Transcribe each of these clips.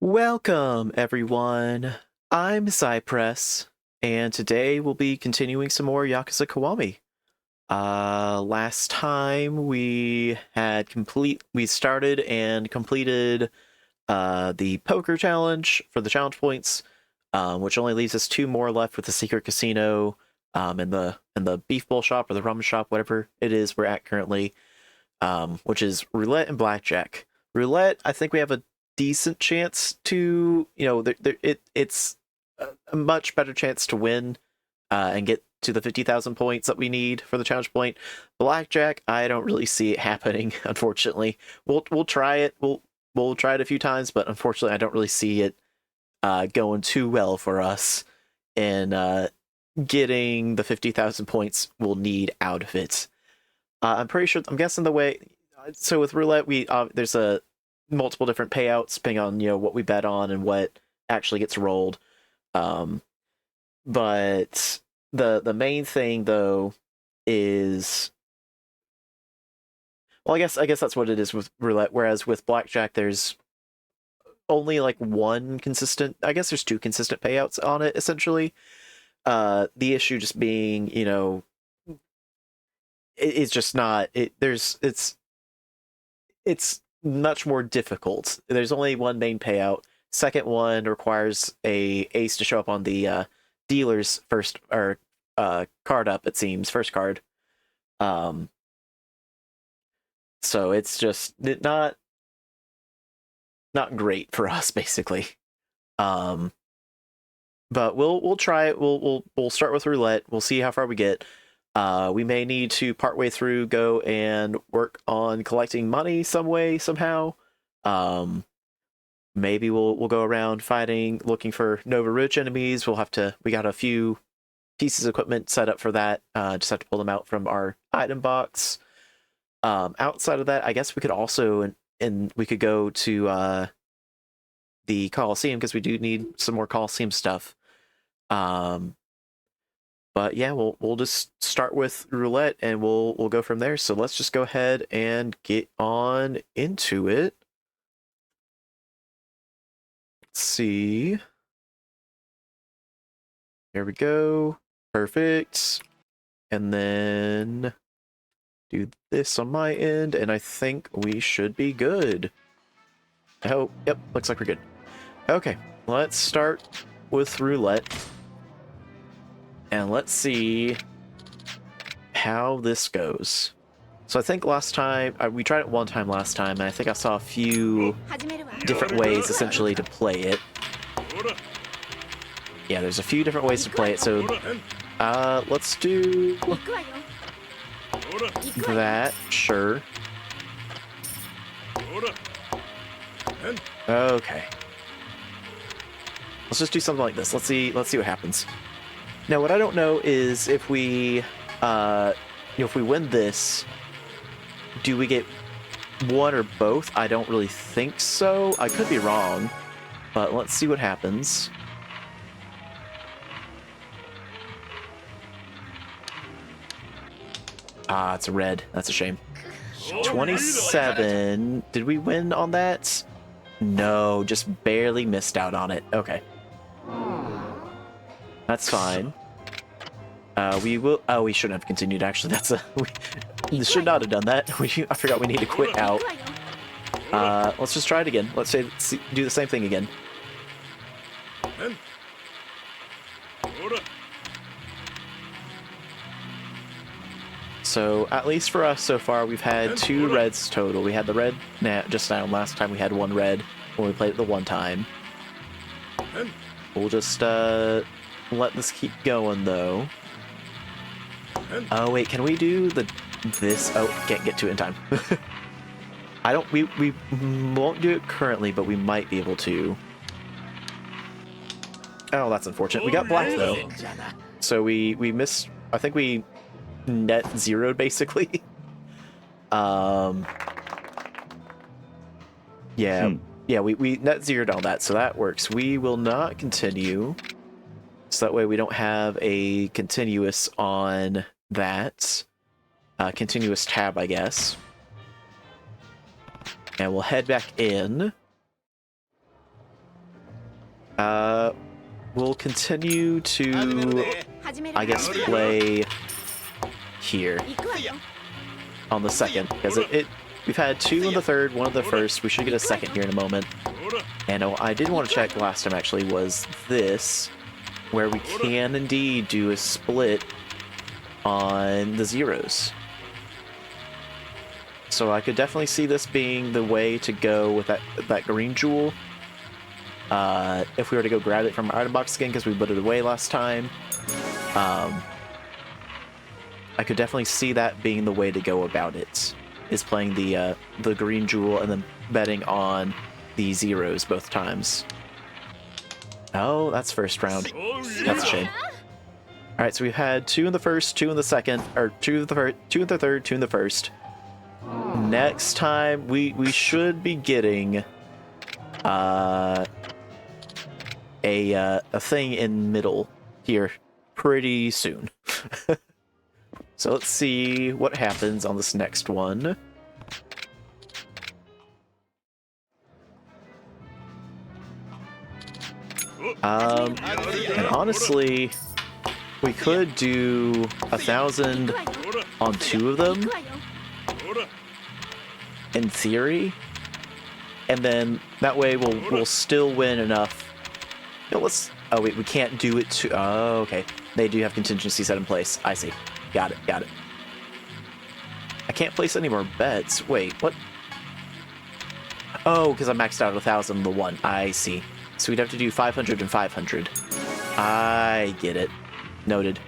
Welcome, everyone. I'm Xyprec, and today we'll be continuing some more Yakuza Kiwami. Last time we started and completed the poker challenge for the challenge points, which only leaves us two more left with the secret casino, and the beef bowl shop or the rum shop, whatever it is we're at currently, which is roulette and blackjack. Roulette, I think we have a decent chance to, it's a much better chance to win and get to the 50,000 points that we need for the challenge point. Blackjack, I don't really see it happening, unfortunately. We'll try it. We'll try it a few times, but unfortunately, I don't really see it going too well for us in getting the 50,000 points we'll need out of it. I'm guessing the way. So with roulette, there's a multiple different payouts depending on what we bet on and what actually gets rolled. But the main thing though is, well, I guess that's what it is with roulette. Whereas with blackjack, there's only like one consistent. I guess there's two consistent payouts on it essentially. The issue just being, it's just not. It's much more difficult. There's only one main payout. Second one requires a ace to show up on the dealer's first or card up. It seems first card. So it's just not great for us basically. But we'll try it. We'll start with roulette. We'll see how far we get. We may need to partway through go and work on collecting money some way, somehow. Maybe we'll go around looking for Nova Rich enemies. We got a few pieces of equipment set up for that. Just have to pull them out from our item box. Outside of that, I guess we could also, and we could go to the Coliseum because we do need some more Coliseum stuff. But yeah, we'll just start with roulette and we'll go from there. So let's just go ahead and get on into it. Let's see. There we go. Perfect. And then do this on my end, and I think we should be good. Oh, yep, looks like we're good. Okay, let's start with roulette. And let's see how this goes. So I think last time, we tried it one time last time, and I think I saw a few different ways essentially to play it. Yeah, there's a few different ways to play it, so let's do that, sure. Okay. Let's just do something like this. Let's see what happens. Now, what I don't know is if we win this, do we get one or both? I don't really think so. I could be wrong, but let's see what happens. Ah, it's a red. That's a shame. 27. Did we win on that? No, just barely missed out on it. Okay. That's fine. We will. Oh, we shouldn't have continued. Actually, we should not have done that. I forgot we need to quit out. Let's just try it again. Let's do the same thing again. So at least for us so far, we've had two reds total. We had the red just now. Last time we had one red when we played it the one time. We'll just let this keep going though. Oh wait, can we do this? Oh, can't get to it in time. We won't do it currently, but we might be able to. Oh, that's unfortunate. We got black though. So we missed, I think we net zeroed basically. Yeah. Yeah, we net zeroed on that, so that works. We will not continue. So that way we don't have a continuous on that. Continuous tab, I guess. And we'll head back in. We'll continue to, I guess, play here on the second, because we've had 2 in the third, 1 in the first. We should get a second here in a moment. And I did want to check last time, actually, was this, where we can indeed do a split on the zeros. So I could definitely see this being the way to go with that green jewel. If we were to go grab it from our item box again, because we put it away last time. I could definitely see that being the way to go about it, is playing the green jewel and then betting on the zeros both times. Oh, that's first round. That's a shame. Alright, so we've had 2 in the first, 2 in the second, or 2 in the third, 2 in the first. Next time, we should be getting a thing in middle here pretty soon. So let's see what happens on this next one. And honestly, we could do 1,000 on 2 of them, in theory, and then that way we'll still win enough. No, let's. Oh wait, we can't do it to. Oh, okay. They do have contingency set in place. I see. Got it. Got it. I can't place any more bets. Wait, what? Oh, because I maxed out 1,000 on the one. I see. So we'd have to do 500 and 500. I get it. Noted.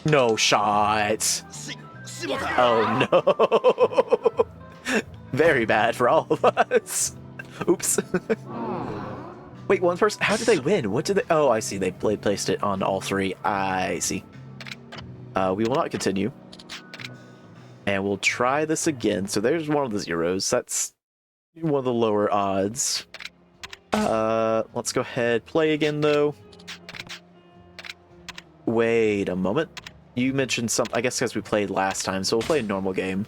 No shots. Oh no. Very bad for all of us. Oops. Wait, one person. How did they win? What did they? Oh, I see. They placed it on all 3. I see. We will not continue. And we'll try this again. So there's one of the zeros. That's one of the lower odds. Let's go ahead. Play again, though. Wait a moment. You mentioned some. I guess because we played last time, so we'll play a normal game.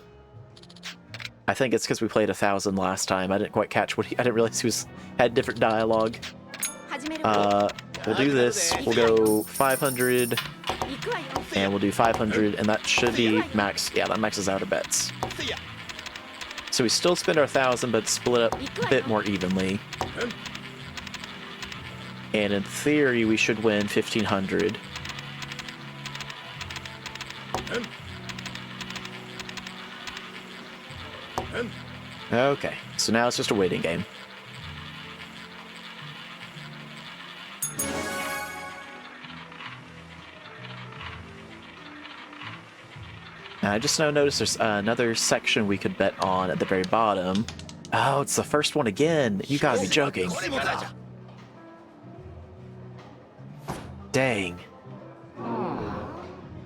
I think it's because we played 1,000 last time. I didn't quite catch what I didn't realize he had different dialogue. We'll do this. We'll go 500, and we'll do 500, and that should be max. Yeah, that maxes out our bets. So we still spend our 1,000, but split up a bit more evenly. And in theory, we should win 1,500. Okay, so now it's just a waiting game. I just now noticed there's another section we could bet on at the very bottom. Oh, it's the first one again. You gotta be joking. Dang.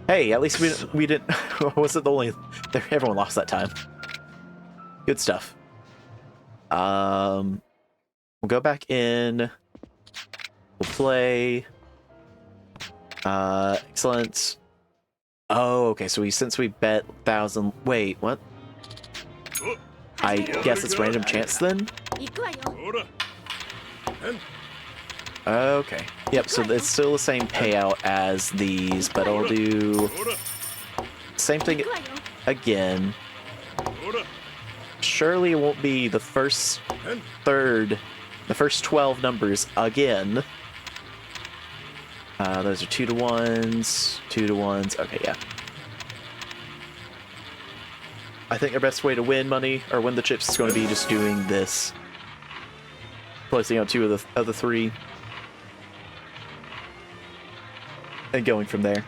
Hey, at least we didn't. Wasn't the only. Everyone lost that time. Good stuff. We'll go back in. We'll play. Excellent. Oh, okay. So since we bet 1,000. Wait, what? I guess it's random chance then. Okay. Yep. So it's still the same payout as these, but I'll do same thing again. Surely it won't be the first 12 numbers again. Those are 2 to 1s, 2 to 1s. Okay, yeah. I think our best way to win money or win the chips is going to be just doing this, placing on 2 of the 3, and going from there.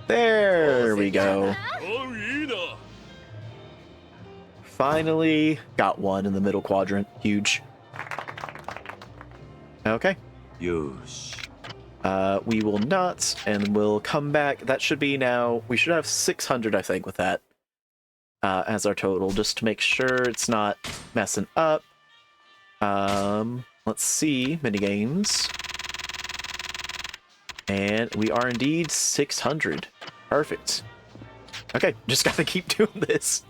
There we go. Finally got one in the middle quadrant. Huge. Okay. We will not, and we'll come back. That should be now. We should have 600, I think, with that as our total, just to make sure it's not messing up. Let's see, minigames. And we are indeed 600. Perfect. Okay, just gotta keep doing this.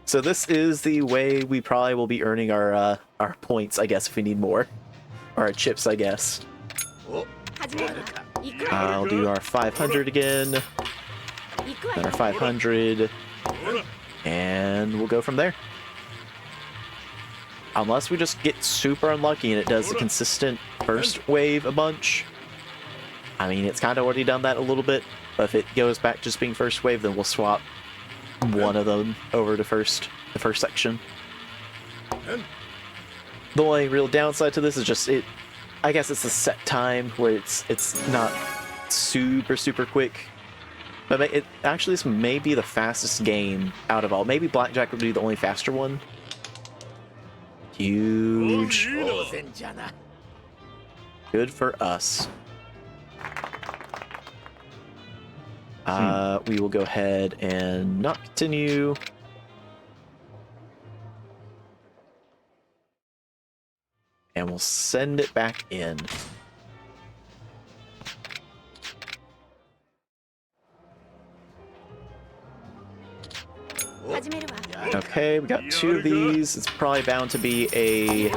So this is the way we probably will be earning our points, I guess, if we need more. Or our chips, I guess. I'll do our 500 again. Then our 500. And we'll go from there. Unless we just get super unlucky and it does the consistent first wave a bunch. I mean, it's kind of already done that a little bit. But if it goes back just being first wave, then we'll swap one of them over to the first section. The only real downside to this is just I guess it's a set time where it's not super quick. But actually, this may be the fastest game out of all. Maybe Blackjack would be the only faster one. Huge. Good for us. We will go ahead and not continue. And we'll send it back in. Okay, we got 2 of these. It's probably bound to be a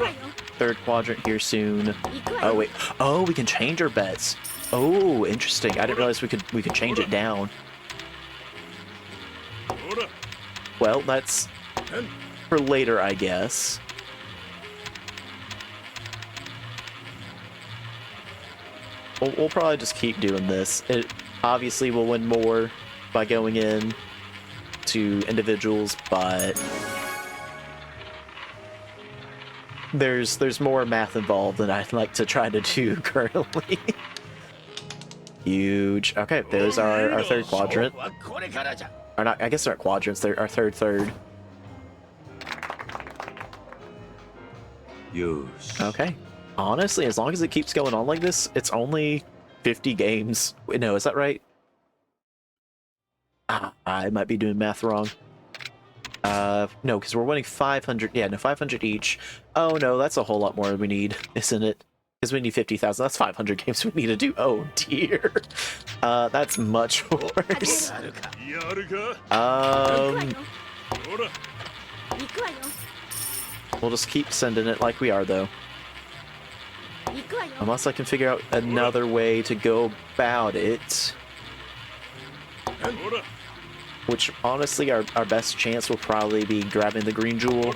third quadrant here soon. Oh wait. Oh, we can change our bets. Oh, interesting. I didn't realize we could change it down. Well, that's for later, I guess. We'll probably just keep doing this. It obviously will win more by going in to individuals, but there's more math involved than I'd like to try to do currently. Huge. Okay, there's our third quadrant. Or not, I guess they're not quadrants, they're our third. Okay. Honestly, as long as it keeps going on like this, it's only 50 games. Wait, no, is that right? I might be doing math wrong. No, because we're winning 500. Yeah, no, 500 each. Oh, no, that's a whole lot more we need, isn't it? Because we need 50,000. That's 500 games we need to do. Oh, dear. That's much worse. We'll just keep sending it like we are, though. Unless I can figure out another way to go about it. Which, honestly, our best chance will probably be grabbing the green jewel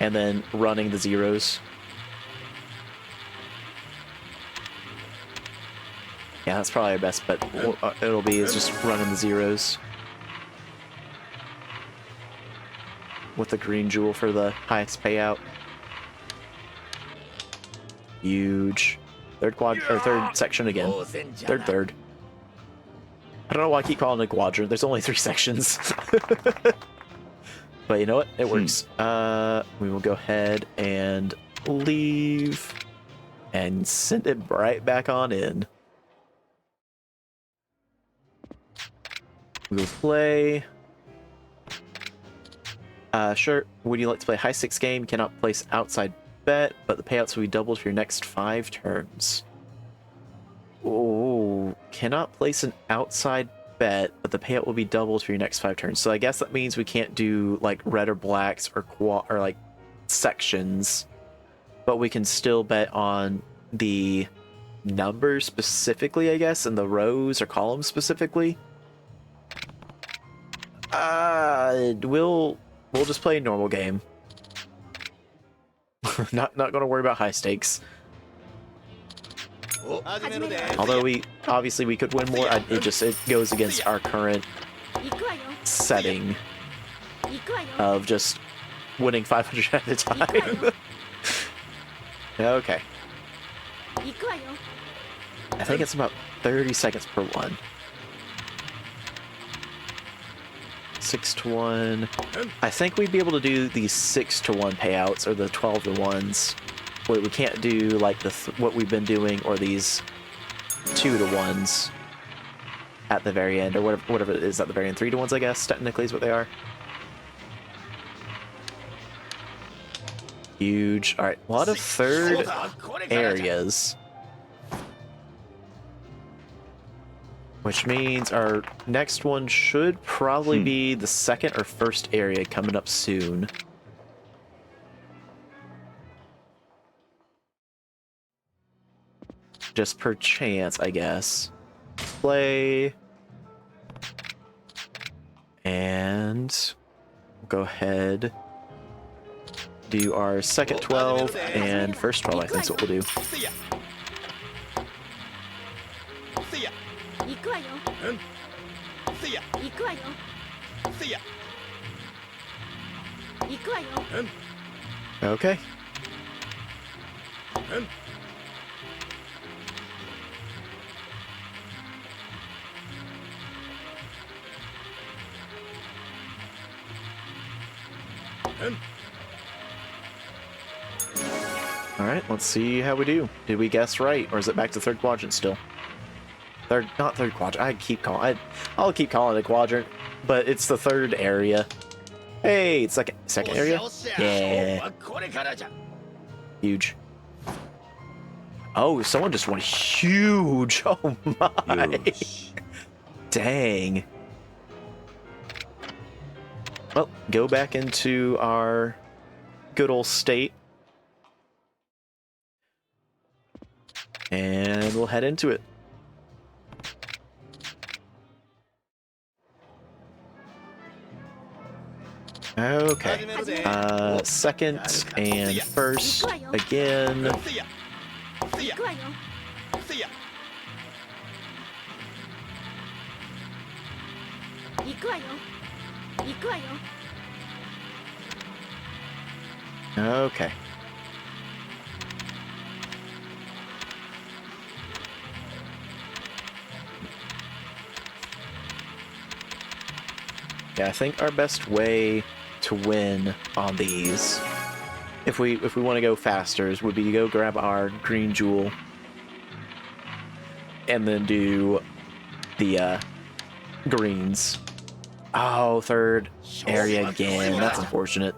and then running the zeros. Yeah, that's probably our best bet. It'll be is just running the zeros with the green jewel for the highest payout. Huge. Third section again. Third. I don't know why I keep calling it a quadrant. There's only 3 sections. But you know what? It works. We will go ahead and leave and send it right back on in. We will play. Sure. Would you like to play high stakes game? Cannot place outside bet, but the payouts will be doubled for your next 5 turns. Oh, cannot place an outside bet, but the payout will be doubled for your next 5 turns. So I guess that means we can't do like red or blacks or like sections, but we can still bet on the numbers specifically, I guess, and the rows or columns specifically. We'll just play a normal game. not gonna worry about high stakes. Although we could win more, it goes against our current setting of just winning 500 at a time. Okay. I think it's about 30 seconds per one. 6 to 1. I think we'd be able to do the 6 to 1 payouts or the 12 to 1s. We can't do like what we've been doing or these 2 to 1s at the very end, or whatever it is at the very end. 3 to 1s, I guess, technically is what they are. Huge. All right, a lot of third areas. Which means our next one should probably be the second or first area coming up soon. Just per chance, I guess. Play. And we'll go ahead. Do our second 12 and first 12, I think is what we'll do. Okay. Alright, let's see how we do. Did we guess right, or is it back to third quadrant still? Not third quadrant. I'll keep calling it quadrant, but it's the third area. Hey, it's second area? Yeah. Huge. Oh, someone just went huge. Oh my. Dang. Well, go back into our good old state. And we'll head into it. Okay. Second and first again. Okay. Yeah, I think our best way to win on these, if we want to go faster, would be to go grab our green jewel and then do the greens. Oh, third area again. That's unfortunate.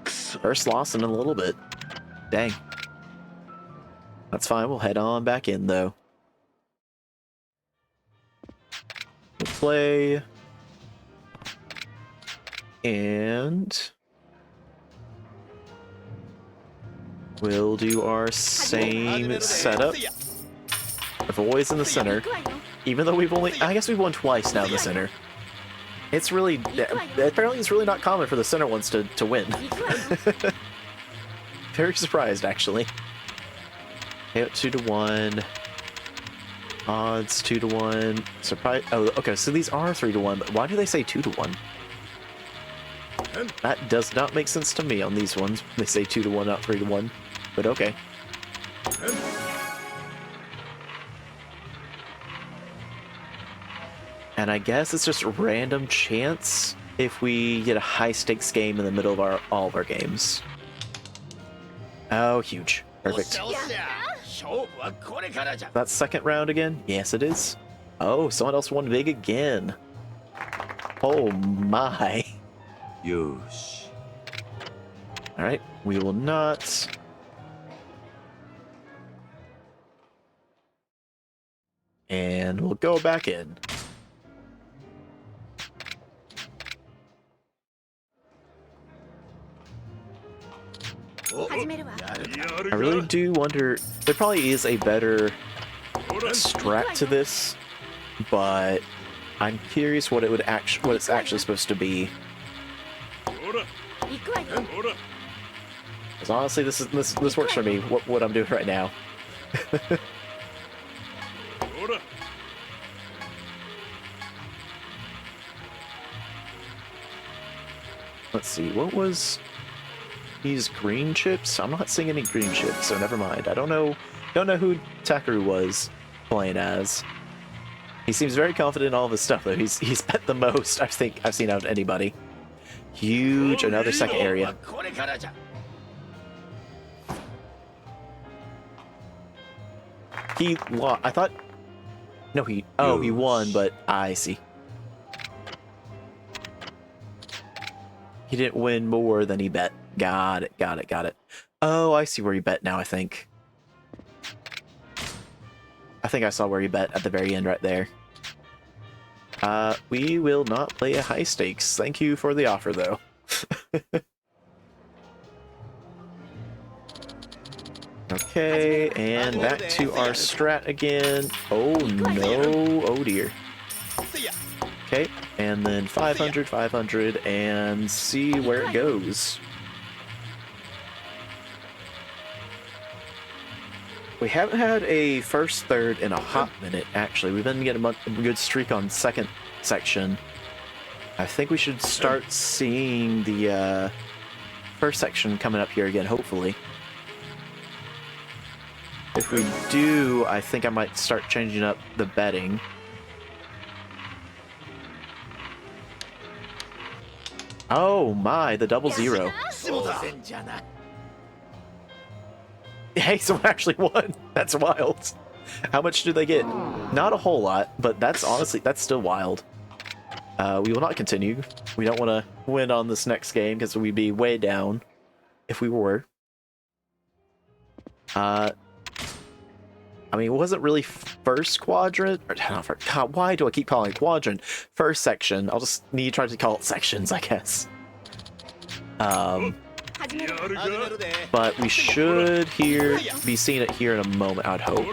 First loss in a little bit. Dang. That's fine. We'll head on back in though. We'll play. And we'll do our same setup. If always in the center. Even though I guess we've won twice now in the center. It's really, apparently it's really not common for the center ones to win. Very surprised, actually. Okay, 2-1. Odds 2-1. Surprise. Oh, okay, so these are 3-1, but why do they say 2-1? That does not make sense to me on these ones. They say 2-1, not 3-1. But okay. And I guess it's just random chance if we get a high-stakes game in the middle of all of our games. Oh, huge. Perfect. That's second round again? Yes, it is. Oh, someone else won big again. Oh my. Yosh. Alright, we will not. And we'll go back in. I really do wonder, there probably is a better strat to this, but I'm curious what it's actually supposed to be. Because honestly, this works for me. What I'm doing right now. Let's see. What was these green chips? I'm not seeing any green chips, so never mind. I don't know who Takaru was playing as. He seems very confident in all of his stuff, though. He's bet the most I think I've seen out of anybody. Huge, another second area. He lost. I thought. No, he won, but I see. He didn't win more than he bet. Got it. Oh, I see where he bet now, I think. I think I saw where you bet at the very end right there. We will not play a high stakes. Thank you for the offer, though. Okay, and back to our strat again. Oh no, oh dear. Okay, and then 500, 500, and see where it goes. We haven't had a first third in a hot minute, actually. We've been getting a good streak on second section. I think we should start seeing the first section coming up here again, hopefully. If we do, I think I might start changing up the betting. Oh my, the double zero. Hey, someone actually won. That's wild. How much do they get? Not a whole lot, but that's honestly, that's still wild. We will not continue. We don't want to win on this next game because we'd be way down if we were. I mean, it wasn't really first quadrant. Or not first, God, why do I keep calling it quadrant? First section. I'll just need to try to call it sections, I guess. But we should be seeing it here in a moment, I'd hope.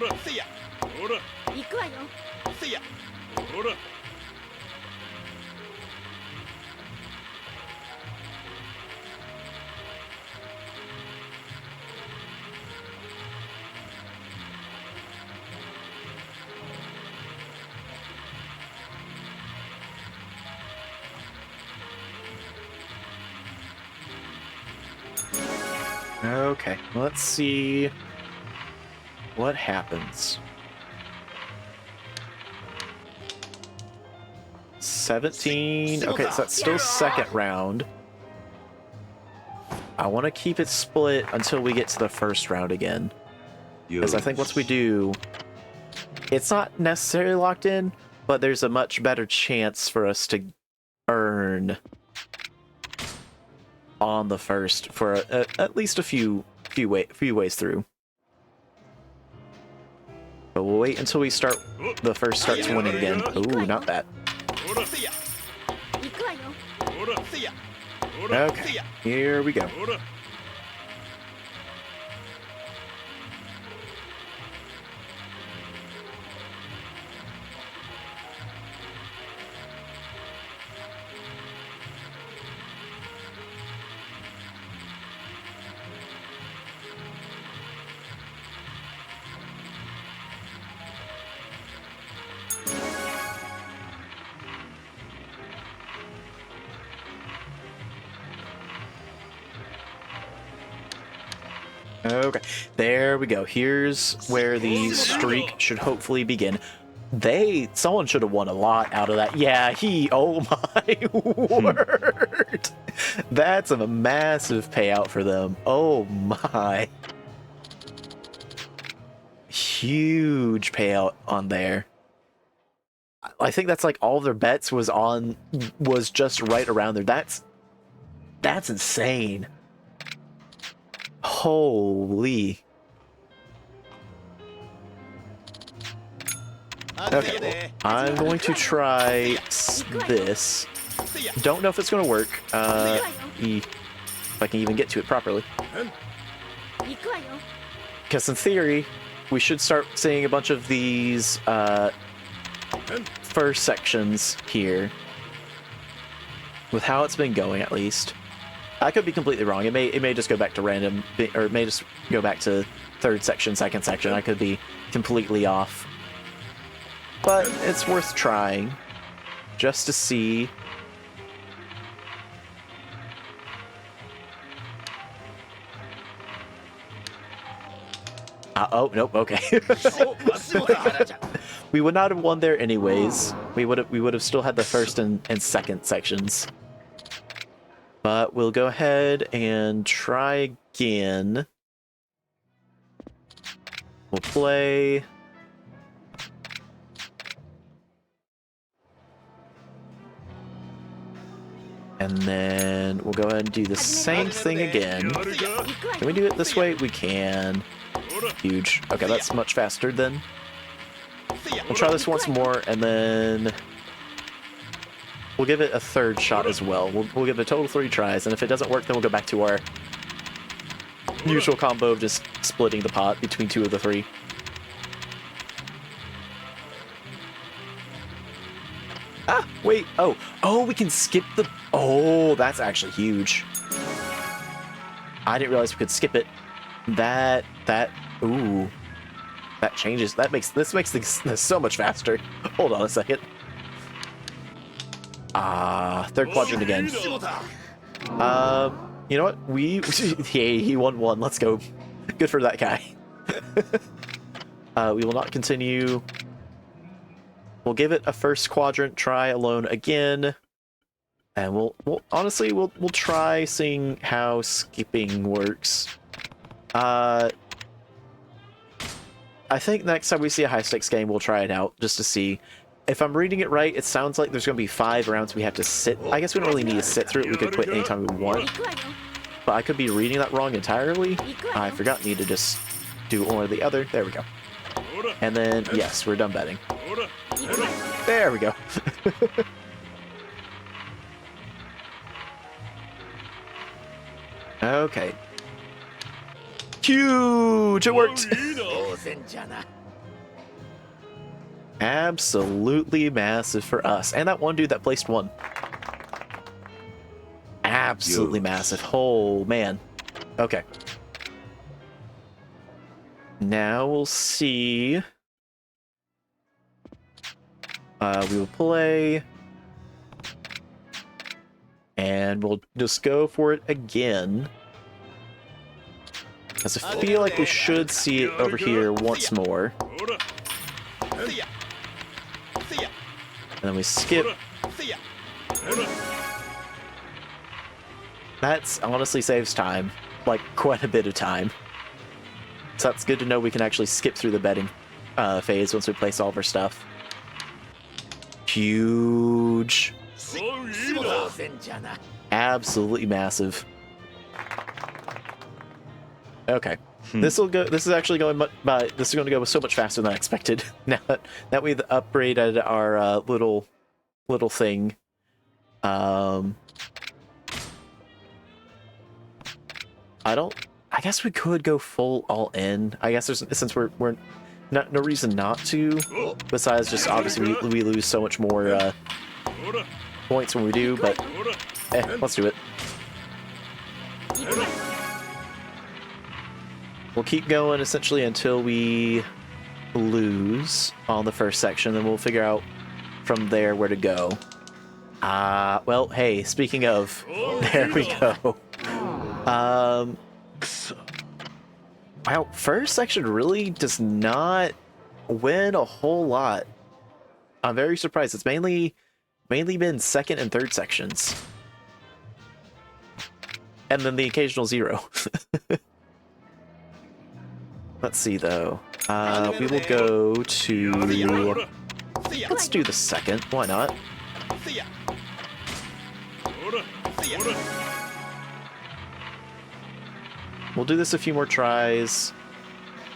Okay, let's see what happens. 17. Okay, so that's still second round. I want to keep it split until we get to the first round again. Because I think once we do, it's not necessarily locked in, but there's a much better chance for us to earn on the first for at least a few ways through. But we'll wait until we start. The first starts winning again. Ooh, not that. Okay, here we go. Okay, there we go. Here's where the streak should hopefully begin. Someone should have won a lot out of that. Yeah, oh my word. That's a massive payout for them. Oh my. Huge payout on there. I think that's like all their bets was just right around there. That's insane. Holy. Okay, well, I'm going to try this. Don't know if it's going to work. If I can even get to it properly. Because in theory, we should start seeing a bunch of these first sections here. With how it's been going, at least. I could be completely wrong. It may just go back to random, or it may just go back to third section, second section. I could be completely off. But it's worth trying, just to see. Oh, nope, okay. We would not have won there anyways. We would have still had the first and second sections. But we'll go ahead and try again. We'll play. And then we'll go ahead and do the same thing again. Can we do it this way? We can. Huge. Okay, that's much faster then. We'll try this once more, and then we'll give it a third shot as well. We'll give it a total 3 tries, and if it doesn't work, then we'll go back to our usual combo of just splitting the pot between 2 of the 3. Ah, wait. Oh, we can skip the... Oh, that's actually huge. I didn't realize we could skip it. Ooh. That changes. This makes things so much faster. Hold on a second. Third quadrant again. You know what? Hey, he won 1. Let's go. Good for that guy. We will not continue. We'll give it a first quadrant try alone again. And we'll try seeing how skipping works. I think next time we see a high stakes game, we'll try it out just to see. If I'm reading it right, it sounds like there's going to be 5 rounds we have to sit. I guess we don't really need to sit through it. We could quit anytime we want. But I could be reading that wrong entirely. I forgot need to just do one or the other. There we go. And then, yes, we're done betting. There we go. Okay. Huge! It worked! Absolutely massive for us. And that one dude that placed 1. Absolutely massive. Oh, man. Okay. Now we'll see. We will play. And we'll just go for it again. Because I feel like we should see it over here once more. And then we skip. That honestly saves time. Like, quite a bit of time. So that's good to know we can actually skip through the betting phase once we place all of our stuff. Huge. Absolutely massive. Okay. This is actually going this is going to go so much faster than I expected. Now that we've upgraded our little thing. I guess we could go full all in. I guess since we're no reason not to. Besides, just obviously we lose so much more points when we do. But let's do it. We'll keep going essentially until we lose on the first section, then we'll figure out from there where to go. Well, hey, speaking of, there we go. Wow, first section really does not win a whole lot. I'm very surprised. It's mainly been second and third sections. And then the occasional 0. Let's see, though. We will go to... Let's do the second. Why not? We'll do this a few more tries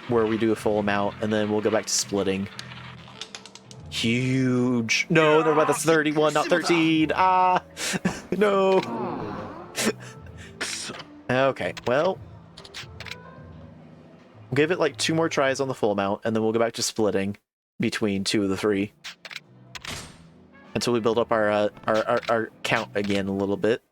where we do a full amount, and then we'll go back to splitting. Huge. No, never mind, that's 31, not 13. Ah! No! Okay, well... We'll give it like 2 more tries on the full amount, and then we'll go back to splitting between 2 of the 3. Until we build up our count again a little bit.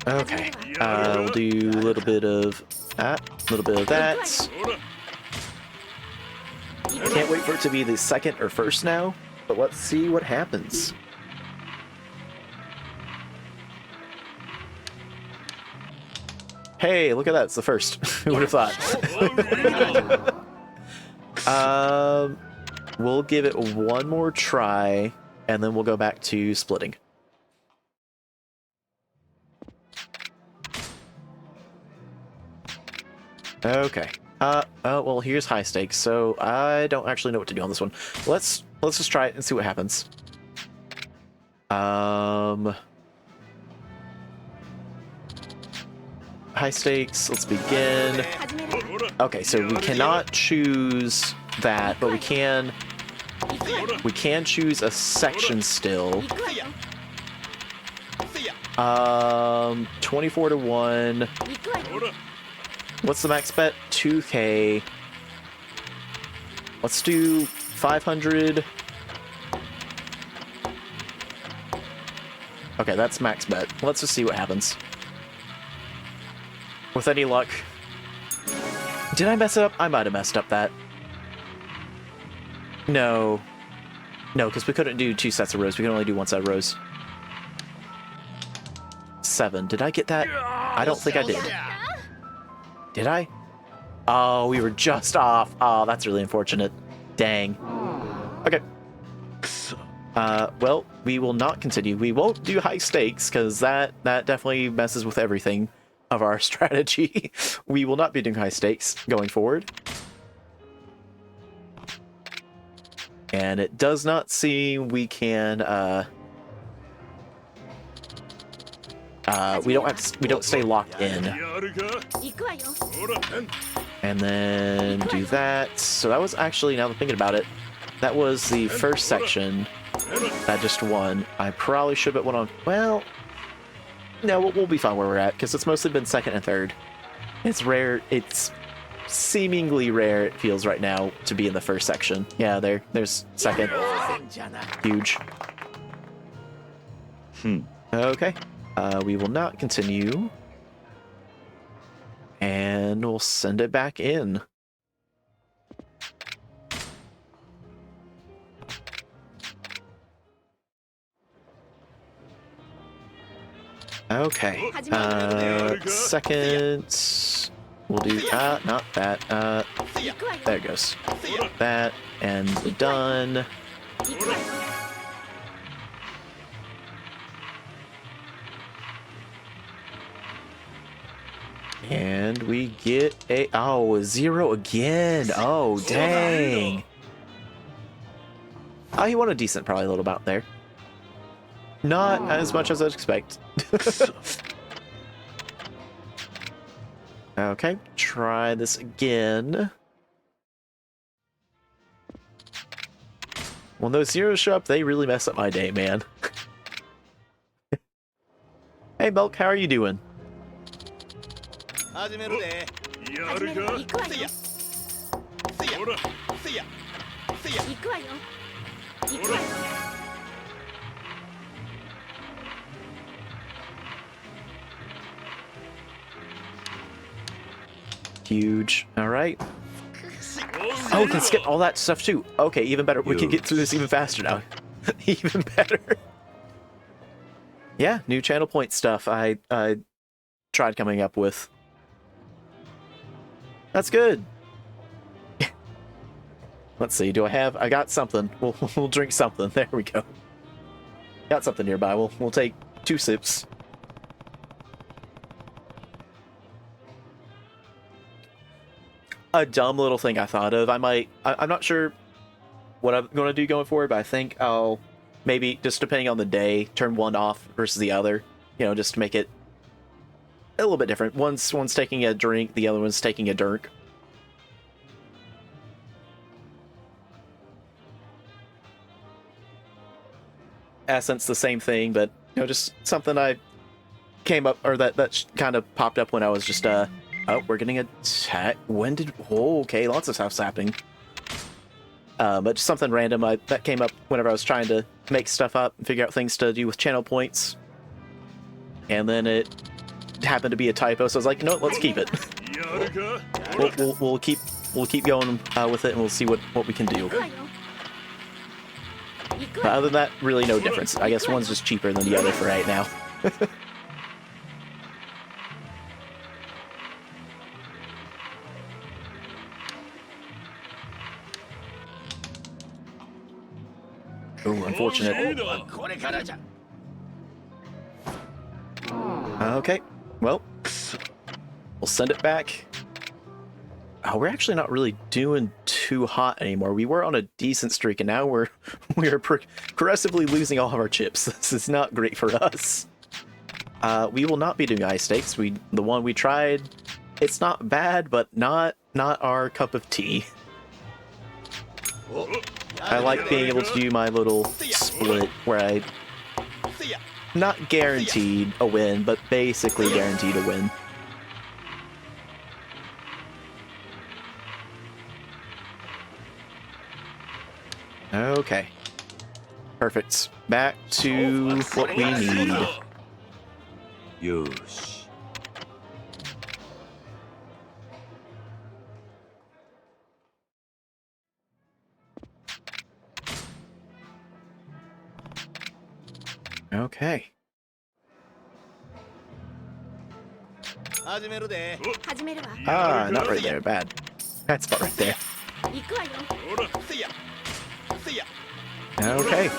Okay, we'll do a little bit of that, a little bit of that. Can't wait for it to be the second or first now, but let's see what happens. Hey, look at that, it's the first. Who would have thought? We'll give it 1 more try, and then we'll go back to splitting. Okay. Oh, well, here's high stakes, so I don't actually know what to do on this one. Let's just try it and see what happens. high stakes. Let's begin. Okay, so we cannot choose that, but we can choose a section still. 24 to 1. What's the max bet? 2K. Let's do 500. Okay, that's max bet. Let's just see what happens. With any luck. Did I mess it up? I might have messed up that. No. No, because we couldn't do 2 sets of rows. We can only do 1 set of rows. 7. Did I get that? I don't think I did. Did I? Oh, we were just off. Oh, that's really unfortunate. Dang. Okay. Well, we will not continue. We won't do high stakes, because that definitely messes with everything of our strategy. We will not be doing high stakes going forward. And it does not seem we can, we don't stay locked in. And then do that. So that was actually, now that I'm thinking about it, that was the first section that just won. I probably should have went on, well, no, we'll be fine where we're at, because it's mostly been second and third. It's rare, it's seemingly rare, it feels right now, to be in the first section. Yeah, there's second. Huge. Okay. We will not continue. And we'll send it back in. Okay. Second. We'll do not that. There it goes. That and done. And we get a 0 again. Oh, dang. Oh, he won a decent, probably a little amount there. Not as much as I'd expect. Okay, try this again. When those zeros show up, they really mess up my day, man. Hey, Belk, how are you doing? Huge. All right. Oh, we can skip all that stuff too. Okay, even better. We can get through this even faster now. Even better. Yeah, new channel point stuff I tried coming up with. That's good. Let's see. Do I got something. We'll drink something. There we go. Got something nearby. We'll take 2 sips. A dumb little thing I thought of. I'm not sure what I'm going to do going forward, but I think I'll maybe, just depending on the day, turn one off versus the other. You know, just to make it a little bit different. One's taking a drink, the other one's taking a dirk. Essence, the same thing, but you know, just something I came up, or that kind of popped up when I was just oh, we're getting attacked. When did? Oh, okay, lots of stuff's happening. But just something random that came up whenever I was trying to make stuff up and figure out things to do with channel points, and then it happened to be a typo. So I was like, no, let's keep it. We'll keep going with it, and we'll see what we can do. But other than that, really no difference. I guess one's just cheaper than the other for right now. Ooh, unfortunate. Okay, well, we'll send it back. Oh, we're actually not really doing too hot anymore. We were on a decent streak, and now we're progressively losing all of our chips. This is not great for us. We will not be doing ice stakes. The one we tried, it's not bad, but not our cup of tea. I like being able to do my little split where I not guaranteed a win, but basically guaranteed a win. Okay. Perfect. Back to what we need. Yoshi. Okay. Ah, not right there. Bad. Bad spot right there. Okay.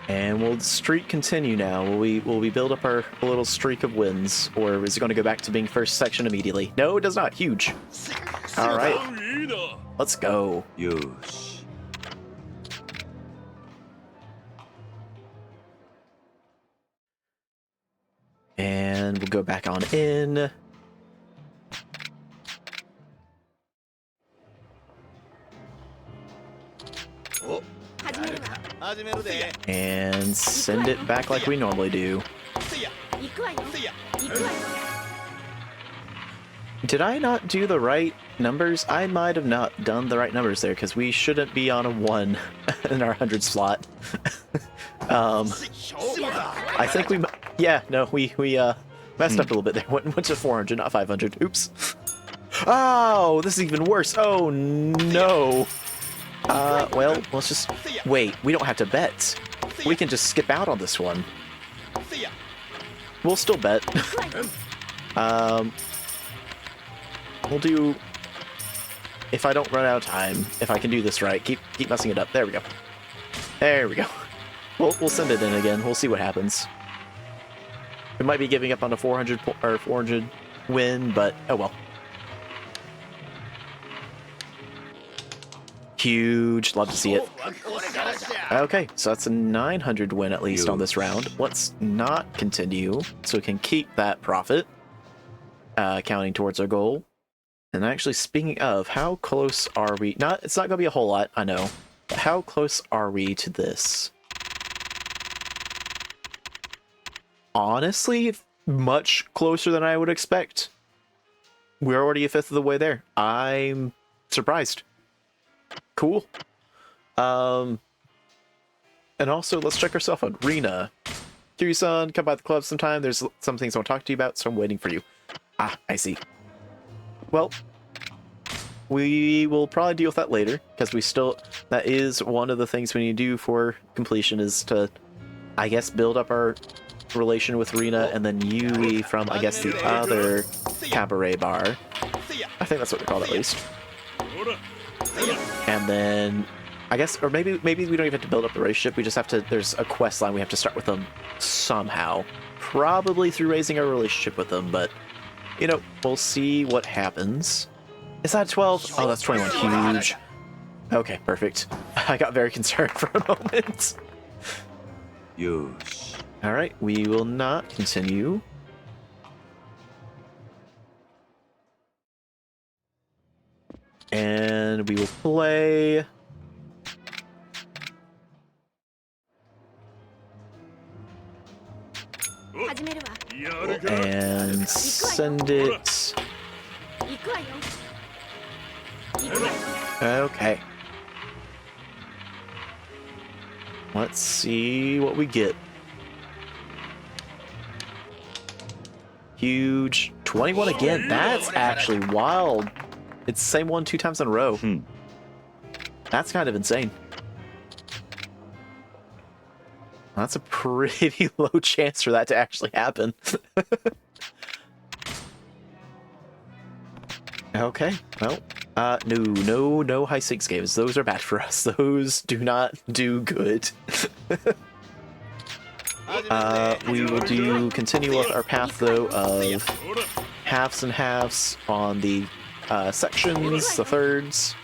And will the streak continue now? Will we build up our little streak of wins, or is it going to go back to being first section immediately? No, it does not. Huge. All right. Let's go. Yoshi. And we'll go back on in. And send it back like we normally do. Did I not do the right numbers? I might have not done the right numbers there, because we shouldn't be on a 1 in our 100 slot. I think we... Yeah, no, we messed up a little bit there. Went to 400, not 500. Oops. Oh, this is even worse. Oh, no. Well, let's just... Wait, we don't have to bet. We can just skip out on this one. We'll still bet. We'll do... If I don't run out of time, if I can do this right, keep messing it up. There we go. There we go. We'll send it in again. We'll see what happens. We might be giving up on a 400 win, but oh well. Huge. Love to see it. Okay, so that's a 900 win at least on this round. Let's not continue so we can keep that profit counting towards our goal. And actually, speaking of, how close are we? It's not going to be a whole lot, I know. But how close are we to this? Honestly, much closer than I would expect. We're already a fifth of the way there. I'm surprised. Cool. And also, let's check ourselves out. Rena. Kiryu-san, come by the club sometime. There's some things I want to talk to you about, so I'm waiting for you. Ah, I see. Well, we will probably deal with that later, because that is one of the things we need to do for completion, is to, I guess, build up our relation with Rena, and then Yui from, I guess, the other cabaret bar. I think that's what they call it, at least. And then, I guess, or maybe we don't even have to build up the relationship, we just have to, there's a quest line we have to start with them somehow. Probably through raising our relationship with them, but, you know, we'll see what happens. Is that 12? Oh, that's 21. Huge. Okay, perfect. I got very concerned for a moment. Yoshi. Alright, we will not continue. And we will play... And send it... Okay. Let's see what we get. Huge. 21 again. That's actually wild. It's the same one 2 times in a row. That's kind of insane. That's a pretty low chance for that to actually happen. Okay, well, no high stakes games. Those are bad for us. Those do not do good. We will continue with our path, though, of halves and halves on the sections, the thirds.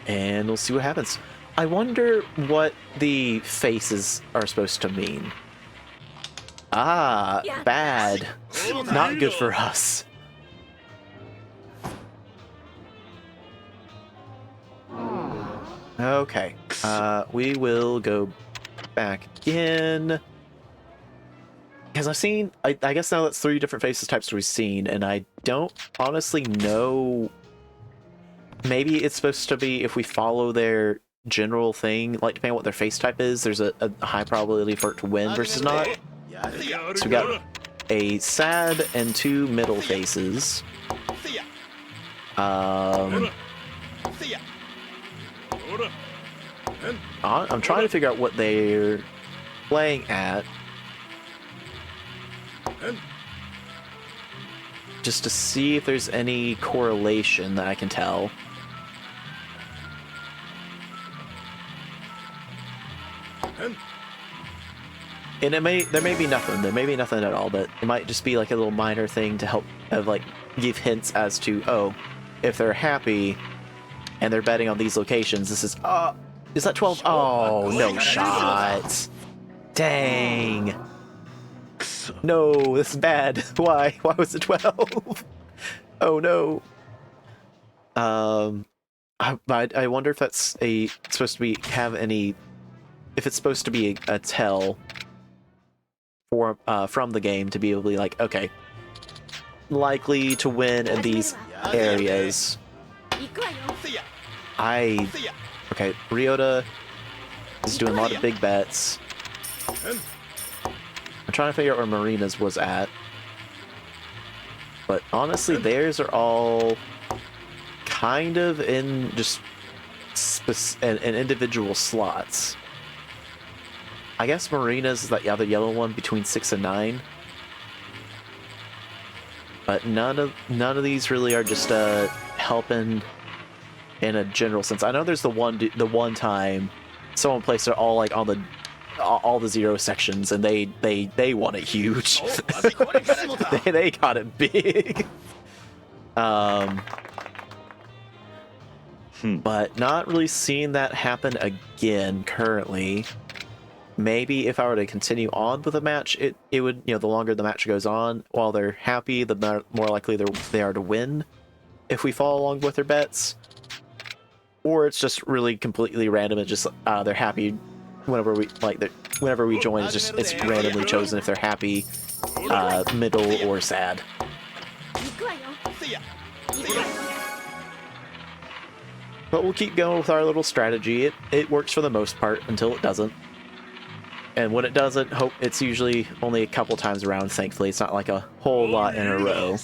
And we'll see what happens. I wonder what the faces are supposed to mean. Ah, bad. Not good for us. Okay. We will go back again. Because I've seen, I guess now that's 3 different faces types we've seen, and I don't honestly know. Maybe it's supposed to be if we follow their general thing, like depending on what their face type is, there's a high probability for it to win versus not. So we got a sad and 2 middle faces. I'm trying to figure out what they're playing at. Just to see if there's any correlation that I can tell. And there may be nothing. There may be nothing at all, but it might just be like a little minor thing to help like give hints as to, oh, if they're happy and they're betting on these locations, this is that 12? Oh, no shot. Dang. No, this is bad. Why? Why was it 12? Oh no. I wonder if that's supposed to be if it's supposed to be a tell for from the game to be able to be like, okay, likely to win in these areas. Okay, Ryota is doing a lot of big bets. I'm trying to figure out where Marina's was at. But honestly, theirs are all kind of in just in individual slots. I guess Marina's is that other yellow one between 6 and 9. But none of these really are just helping in a general sense. I know there's the one time someone placed it all like on all the 0 sections, and they won it huge. they got it big. But not really seeing that happen again currently. Maybe if I were to continue on with a match, it would, the longer the match goes on, while they're happy, the more likely they are to win if we follow along with their bets. Or it's just really completely random. It's just they're happy whenever we join. It's randomly chosen if they're happy, middle, or sad. But we'll keep going with our little strategy. It works for the most part until it doesn't. And when it doesn't, it's usually only a couple times around, thankfully. It's not like a whole lot in a row.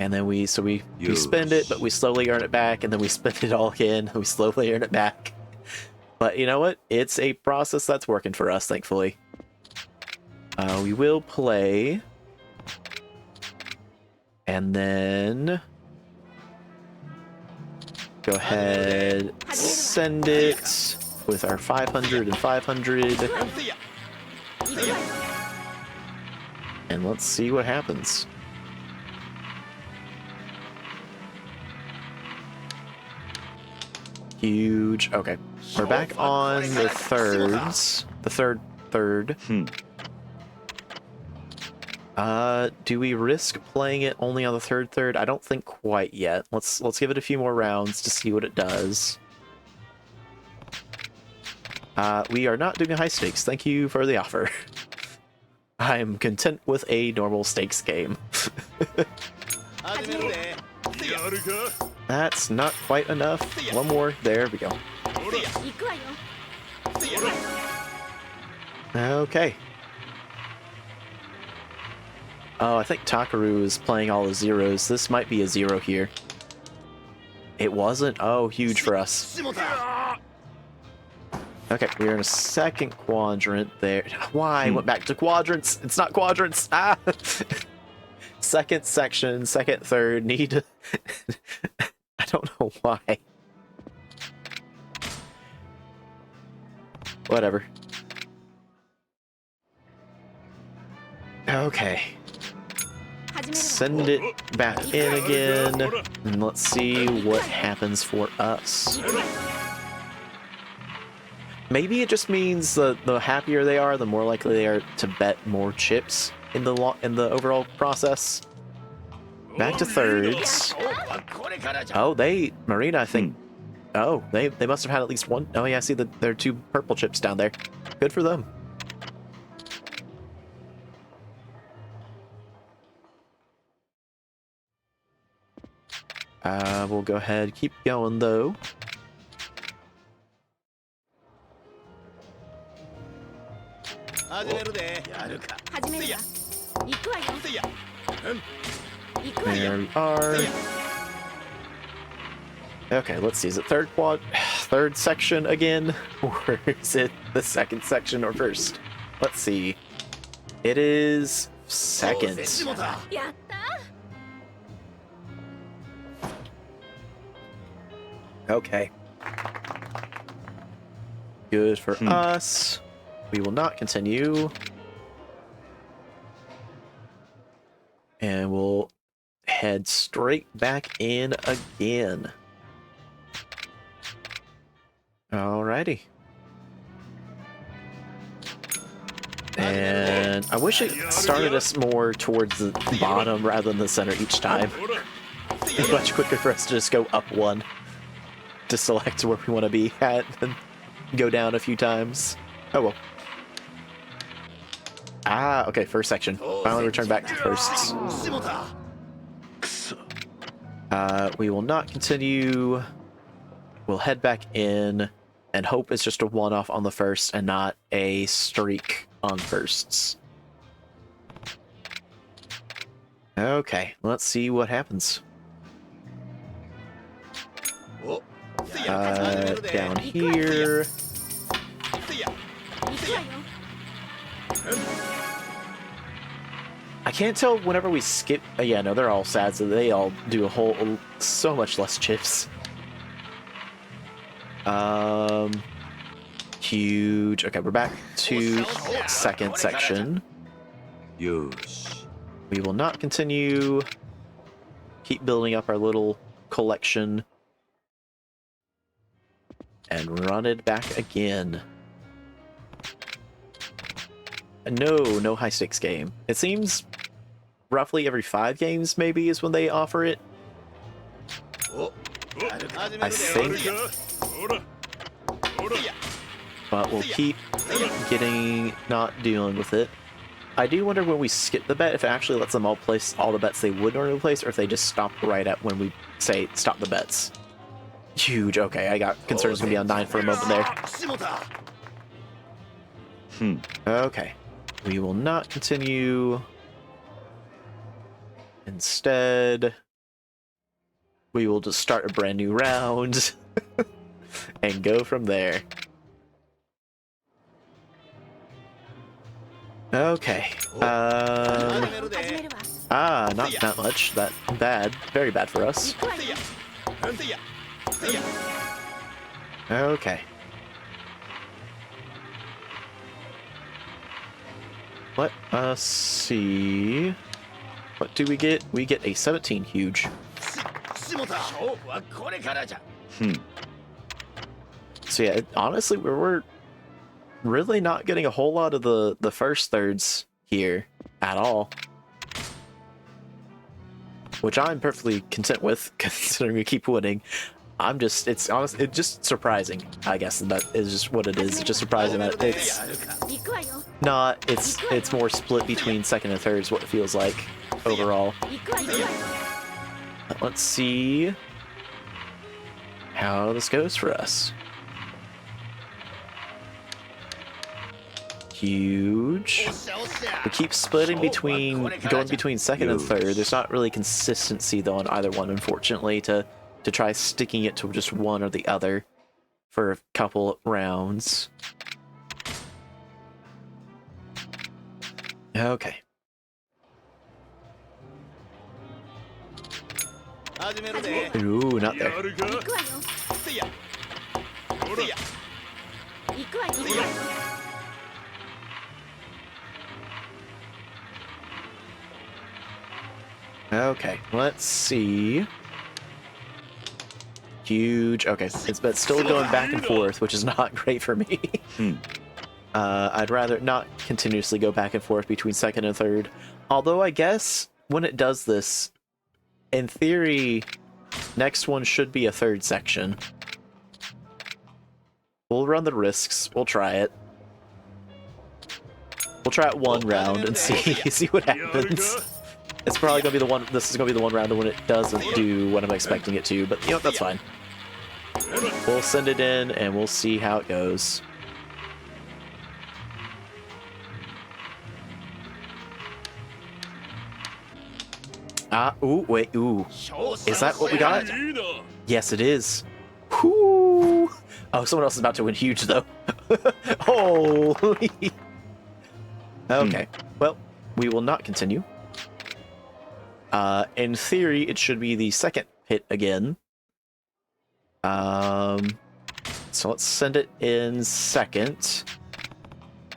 And then we spend it, but we slowly earn it back, and then we spend it all again, and we slowly earn it back. But you know what? It's a process that's working for us, thankfully. We will play. And then go ahead, send it with our 500 and 500. And let's see what happens. Huge. Okay. We're back on the thirds. The third. Do we risk playing it only on the third? I don't think quite yet. Let's give it a few more rounds to see what it does. We are not doing a high stakes. Thank you for the offer. I'm content with a normal stakes game. That's not quite enough. One more. There we go. Okay. Oh, I think Takaru is playing all the 0s. This might be a 0 here. It wasn't? Oh, huge for us. Okay, we're in a second quadrant there. Why? I went back to quadrants. It's not quadrants. Ah! Second section, second, third. Need... I don't know why. Whatever. Okay. send it back in again, and let's see what happens for us. Maybe it just means that the happier they are, the more likely they are to bet more chips in the overall process. Back to thirds. Oh, Marina, I think. Oh, they must have had at least one. Oh yeah, I see that there are 2 purple chips down there. Good for them. We'll go ahead, keep going though. There we are. Okay, let's see. Is it third section again? Or is it the second section or first? Let's see. It is second. Okay. Good for us. We will not continue. And we'll head straight back in again. Alrighty. And I wish it started us more towards the bottom rather than the center each time. It's much quicker for us to just go up one to select where we want to be at and go down a few times. Oh well. Ah, okay, first section. Finally returned back to firsts. We will not continue. We'll head back in and hope it's just a one-off on the first and not a streak on firsts. Okay, let's see what happens. Down here. I can't tell whenever we skip. Yeah, no, they're all sad, so they all do so much less chips. Huge. Okay, we're back to second section. Yosh. We will not continue. Keep building up our little collection. And run it back again. No high stakes game. It seems roughly every 5 games maybe is when they offer it. I think. But we'll keep not dealing with it. I do wonder when we skip the bet if it actually lets them all place all the bets they would normally place, or if they just stop right at when we say stop the bets. Huge. Okay, I got concerns gonna be on 9 for a moment there. Okay. We will not continue. Instead, we will just start a brand new round and go from there. Okay. Not much. That bad. Very bad for us. Okay. Let us see. What do we get? We get a 17 huge. So yeah, honestly, we're really not getting a whole lot of the first thirds here at all. Which I'm perfectly content with, considering we keep winning. It's just surprising, I guess, that is just what it is. It's just surprising that it's more split between second and third is what it feels like overall. Let's see how this goes for us. Huge. We keep splitting going between second and third. There's not really consistency though on either one, unfortunately, to try sticking it to just one or the other for a couple rounds. Okay. Ooh, not there. Okay, let's see. Huge. Okay, but still going back and forth, which is not great for me. I'd rather not continuously go back and forth between second and third. Although I guess when it does this, in theory, next one should be a third section. We'll run the risks. We'll try it. We'll try it one round and see what happens. It's probably gonna be the one. This is gonna be the one round when it doesn't do what I'm expecting it to. But you know, that's fine. We'll send it in and we'll see how it goes. Ooh, wait, ooh. Is that what we got? Yes, it is. Whoo! Oh, someone else is about to win huge, though. Holy! Okay, well, we will not continue. In theory, it should be the second hit again. So let's send it in second.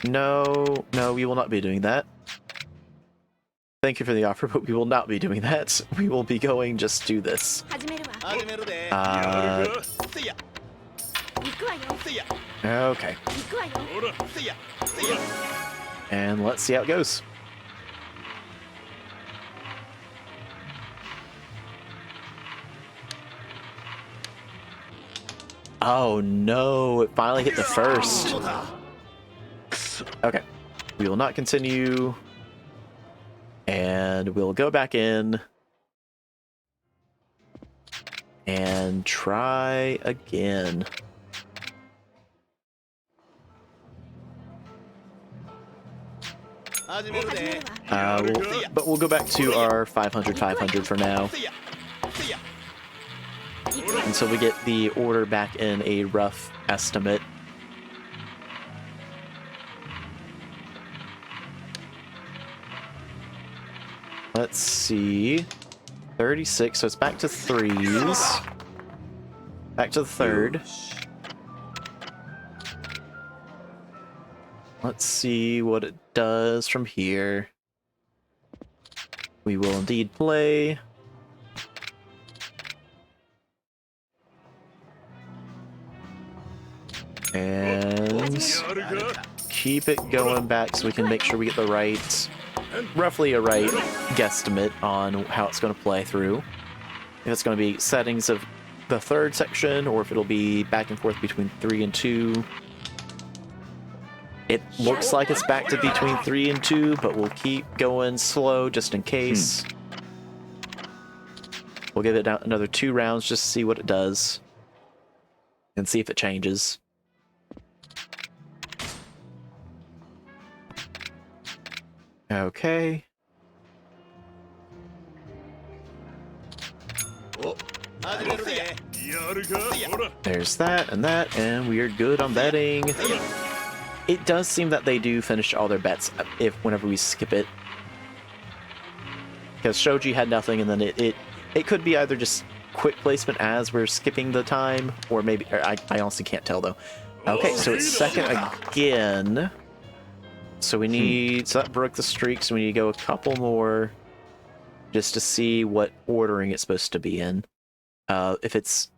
No, we will not be doing that. Thank you for the offer, but we will not be doing that. We will be going just do this. Okay. And let's see how it goes. Oh no, it finally hit the first. Okay. We will not continue. And we'll go back in and try again. But we'll go back to our 500 for now. Until we get the order back in a rough estimate. Let's see. 36, so it's back to threes. Back to the third. Let's see what it does from here. We will indeed play. And keep it going back so we can make sure we get the right, roughly a right guesstimate on how it's going to play through. If it's going to be settings of the third section, or if it'll be back and forth between 3 and 2. It looks like it's back to between 3 and 2, but we'll keep going slow just in case. We'll give it another 2 rounds just to see what it does. And see if it changes. Okay. There's that, and we are good on betting. It does seem that they do finish all their bets whenever we skip it. Because Shoji had nothing, and then it could be either just quick placement as we're skipping the time, or maybe... I honestly can't tell, though. Okay, so it's second again. So we need... So that broke the streak, so we need to go a couple more just to see what ordering it's supposed to be in. If it's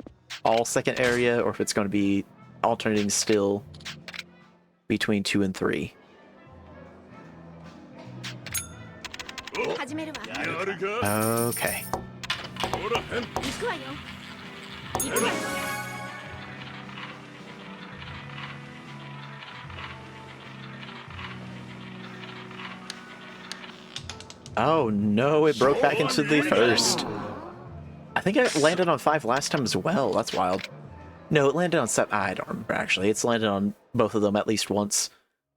all second area, or if it's going to be alternating still between 2 and 3. Okay. Oh no, it broke back into the first. I think it landed on 5 last time as well. That's wild. No, it landed on 7. I don't remember actually. It's landed on both of them at least once.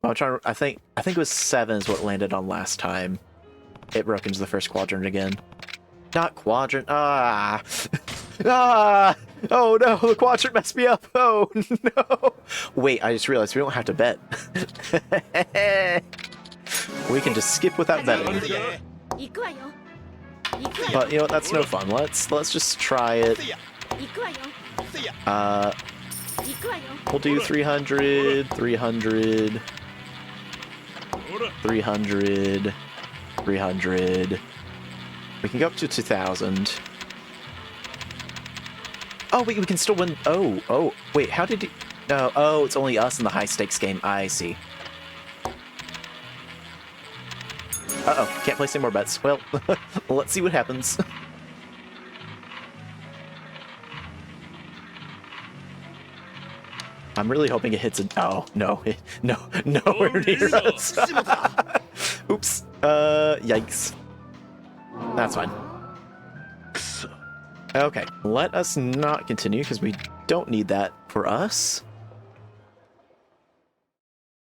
I'm trying to, I think it was 7 is what it landed on last time. It broke into the first quadrant again. Not quadrant. Ah. Ah. Oh no, the quadrant messed me up. Oh no. Wait, I just realized we don't have to bet. We can just skip without betting. But you know what, that's no fun. Let's just try it. We'll do 300, 300, 300, 300, We can go up to 2,000. Oh, wait, we can still win. Oh, wait, how did you... No, oh, it's only us in the high-stakes game. I see. Uh-oh, can't place any more bets. Well, let's see what happens. I'm really hoping it hits a... Oh, no. Nowhere near us. Oops. Yikes. That's fine. Okay, let us not continue, because we don't need that for us.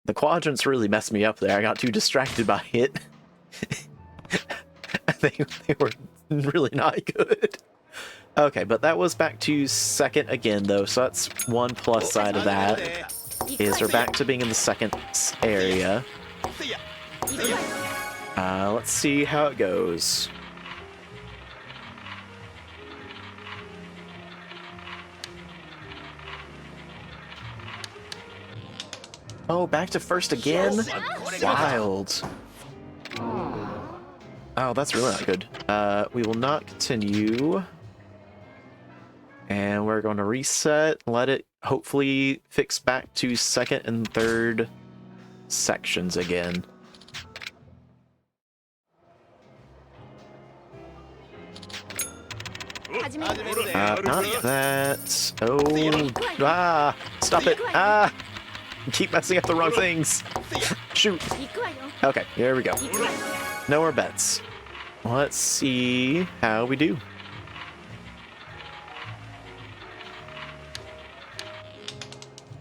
The quadrants really messed me up there. I got too distracted by it. they were really not good. Okay, but that was back to second again, though, so that's one plus side of that. Is we're back to being in the second area. Let's see how it goes. Oh, back to first again? Wild. Oh, that's really not good. We will not continue. And we're going to reset, let it hopefully fix back to second and third sections again. Not that. Oh, stop it. Keep messing up the wrong things. Shoot. Okay, here we go. No more bets. Let's see how we do.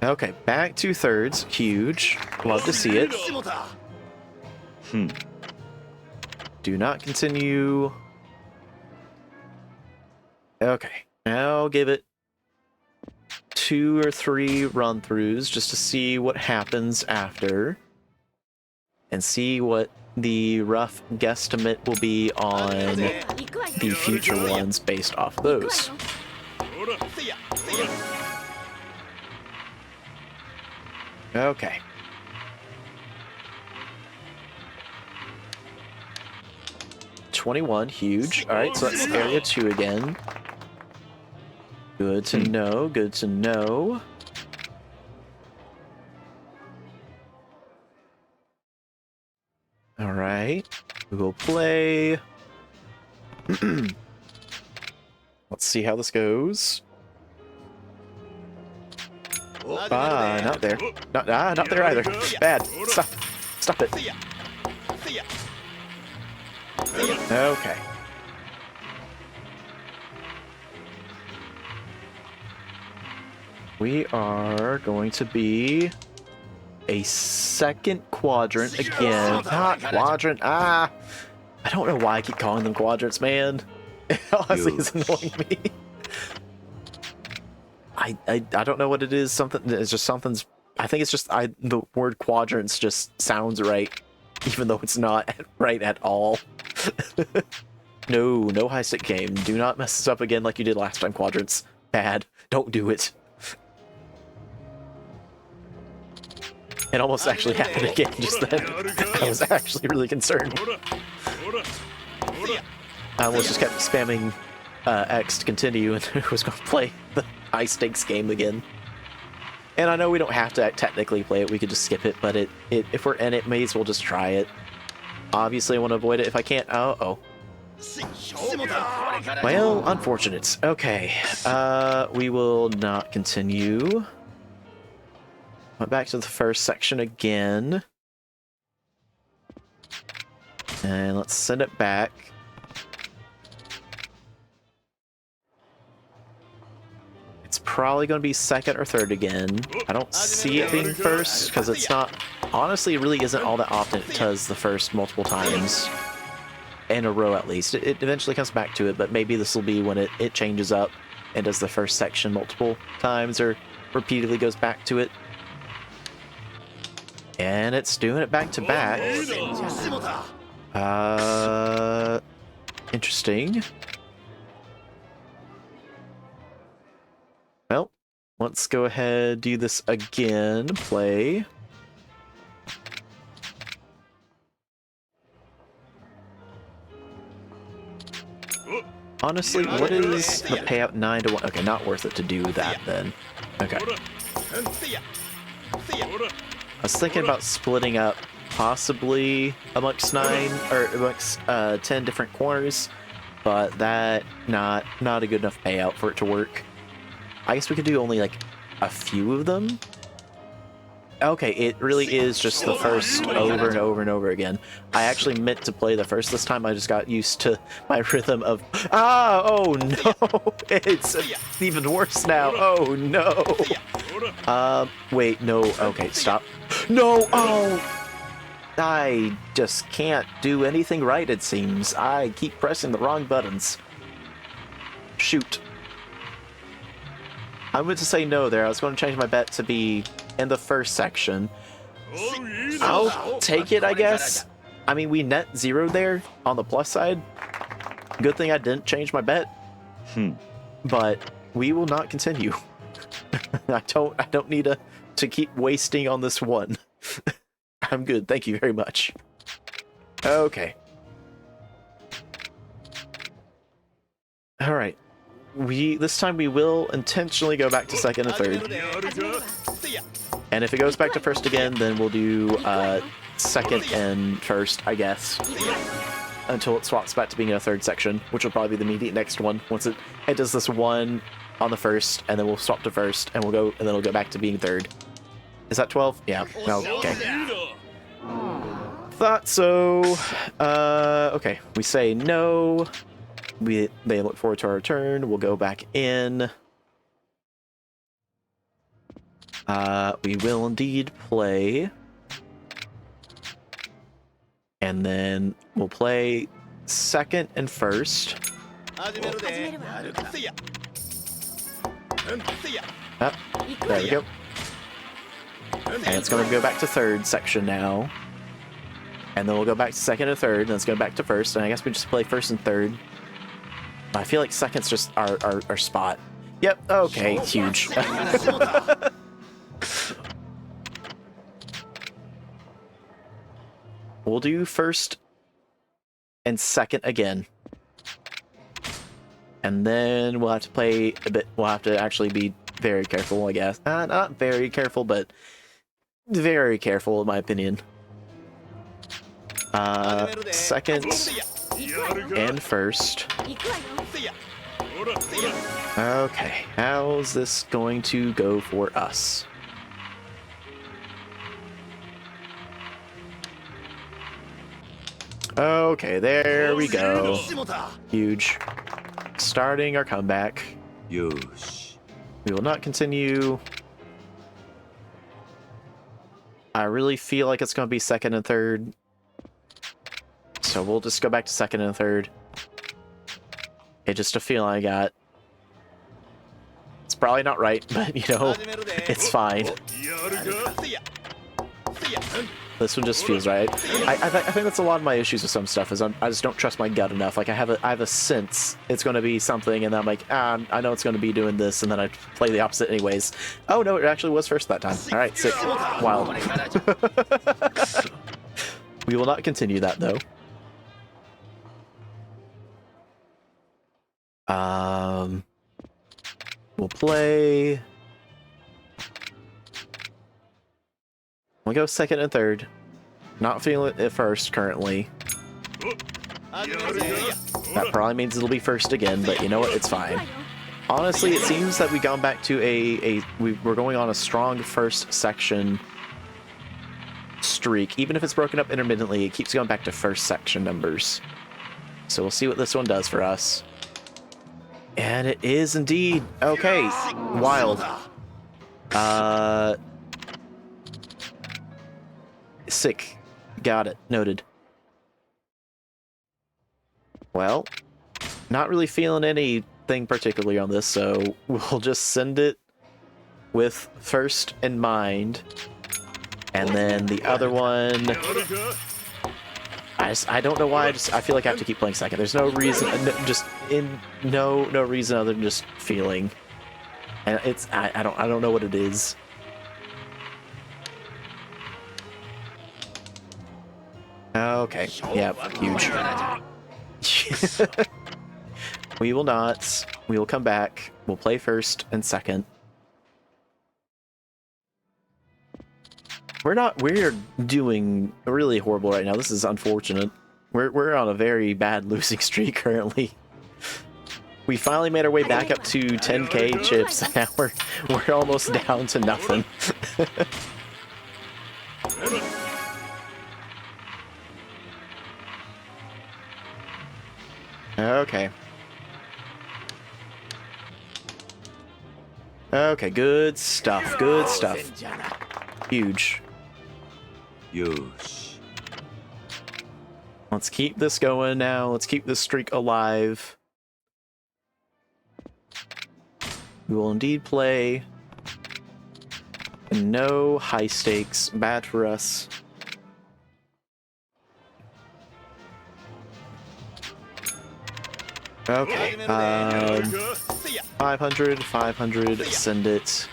Okay, back 2/3. Huge. Love to see it. Do not continue. Okay, now give it 2 or 3 run-throughs just to see what happens after. And see what the rough guesstimate will be on the future ones based off those. Okay. $21, huge. Alright, so that's area 2 again. Good to know, good to know. Alright, we will play. Let's see how this goes. Not there. Not there either. Bad. Stop it. Okay. We are going to be a second quadrant again. Not quadrant. I don't know why I keep calling them quadrants, man. It honestly is annoying me. I don't know what it is. It's just something's. I think it's just the word quadrants just sounds right, even though it's not right at all. No high stick game. Do not mess this up again like you did last time, quadrants. Bad. Don't do it. It almost actually happened again just then. I was actually really concerned. I almost just kept spamming X to continue and was going to play the high stakes game again. And I know we don't have to technically play it, we could just skip it, but if we're in it, may as well just try it. Obviously I want to avoid it if I can't. Oh. Well, unfortunate. Okay, we will not continue. Went back to the first section again. And let's send it back. It's probably going to be second or third again. I don't see it being first, because it's not... Honestly, it really isn't all that often it does the first multiple times. In a row, at least. It eventually comes back to it, but maybe this will be when it changes up and does the first section multiple times, or repeatedly goes back to it. And it's doing it back to back. Interesting. Well, let's go ahead, do this again. Play. Honestly, what is the payout 9 to 1? Okay, not worth it to do that then. Okay. I was thinking about splitting up possibly amongst 9 or amongst 10 different corners, but that not a good enough payout for it to work. I guess we could do only like a few of them. Okay, it really is just the first over and over and over again. I actually meant to play the first this time. I just got used to my rhythm of oh no, it's even worse now. Oh no. Wait, no. Okay, stop. No. Oh, I just can't do anything right. It seems I keep pressing the wrong buttons. Shoot. I meant to say no there. I was going to change my bet to be in the first section. I'll take it, I guess. I mean, we net 0 there on the plus side. Good thing I didn't change my bet. But we will not continue. I don't need to keep wasting on this one. I'm good. Thank you very much. Okay. All right. This time we will intentionally go back to second and third. And if it goes back to first again, then we'll do second and first, I guess, until it swaps back to being a third section, which will probably be the immediate next one. Once it does this one on the first, and then we'll swap to first, and then it'll go back to being third. Is that 12? Yeah. Okay. Thought so. Okay. We say no. They look forward to our return. We'll go back in. We will indeed play. And then we'll play second and first. There we go. And it's going to go back to third section now. And then we'll go back to second and third, and let's go back to first. And I guess we just play first and third. I feel like second's just our spot. Yep, okay, huge. We'll do first and second again. And then we'll have to play a bit, we'll have to actually be very careful, I guess. Not very careful, but very careful in my opinion. Second and first. Okay, how's this going to go for us? Okay, there we go. Huge. Starting our comeback. Yosh. We will not continue. I really feel like it's going to be second and third. So we'll just go back to second and third. It's just a feeling I got. It's probably not right, but you know, it's fine. This one just feels right. I think that's a lot of my issues with some stuff is I just don't trust my gut enough. Like I have a sense it's going to be something, and then I'm like, I know it's going to be doing this, and then I play the opposite anyways. Oh no, it actually was first that time. All right, sick, wild. We will not continue that though. We'll play. We'll go second and third. Not feeling it at first currently. That probably means it'll be first again, but you know what? It's fine. Honestly, it seems that we've gone back to we're going on a strong first section streak. Even if it's broken up intermittently, it keeps going back to first section numbers. So we'll see what this one does for us. And it is indeed. Okay. Wild. Sick. Got it. Noted. Well, not really feeling anything particularly on this, so we'll just send it with first in mind. And then the other one... I don't know why. I feel like I have to keep playing second. There's no reason, no reason other than just feeling. And it's I don't know what it is. Okay. Yeah. Huge. We will not. We will come back. We'll play first and second. We're doing really horrible right now. This is unfortunate. We're on a very bad losing streak currently. We finally made our way back up to 10k chips. Now we're almost down to nothing. Okay. Okay, good stuff. Good stuff. Huge. Yosh. Let's keep this going now. Let's keep this streak alive. We will indeed play. No high stakes. Bad for us. Okay. 500, 500, send it.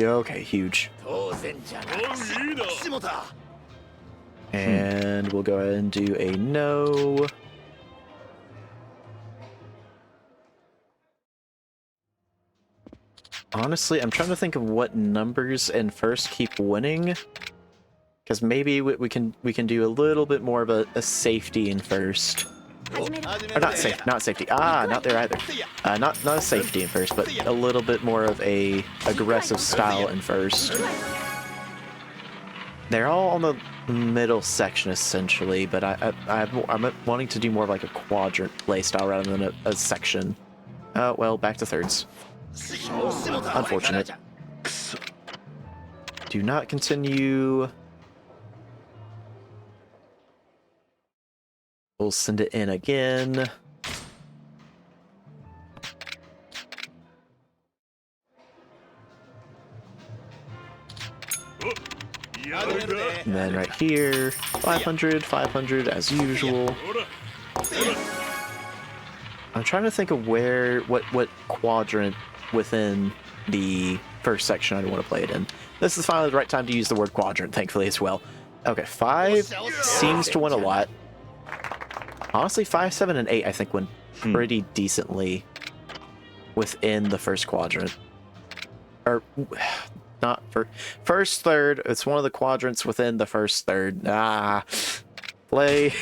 Okay, huge. And we'll go ahead and do a no. Honestly, I'm trying to think of what numbers in first keep winning, because maybe we can do a little bit more of a safety in first. Or not safety. Not there either. Not a safety in first, but a little bit more of a aggressive style in first. They're all on the middle section essentially, but I'm wanting to do more of like a quadrant play style rather than a section. Well, back to thirds. Unfortunate. Do not continue. We'll send it in again. And then right here, 500, 500 as usual. I'm trying to think of what quadrant within the first section I want to play it in. This is finally the right time to use the word quadrant, thankfully, as well. Okay, 5 seems to win a lot. Honestly, 5, 7, and 8 I think win pretty decently within the first quadrant. Or, not for first third. It's one of the quadrants within the first third. Play.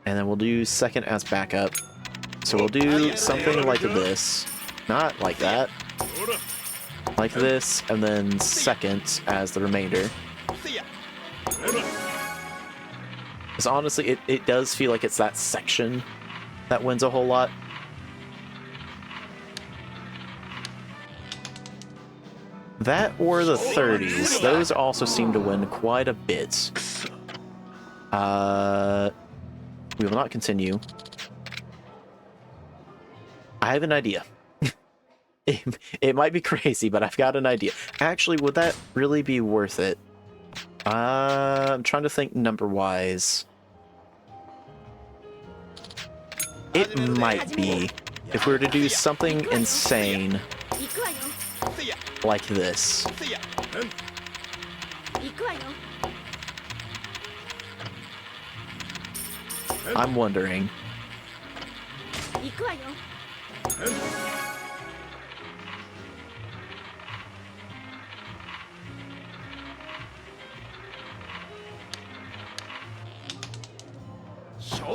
And then we'll do second as backup. So we'll do something like this. Not like that. Like this, and then second as the remainder. Because honestly, it does feel like it's that section that wins a whole lot. That or the 30s. Those also seem to win quite a bit. We will not continue. I have an idea. It might be crazy, but I've got an idea. Actually, would that really be worth it? I'm trying to think number-wise. It might be. If we were to do something insane like this. I'm wondering.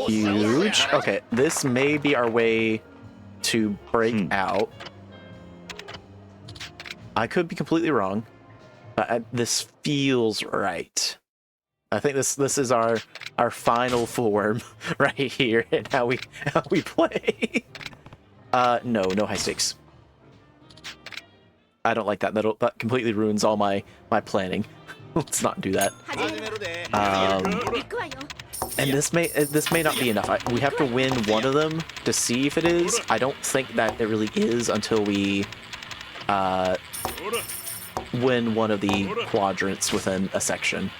Huge. Okay, this may be our way to break out. I could be completely wrong, but this feels right. I think this is our final form right here, and how we play. No high stakes. I don't like that. That completely ruins all my planning. Let's not do that. And this may not be enough. We have to win one of them to see if it is. I don't think that it really is until we win one of the quadrants within a section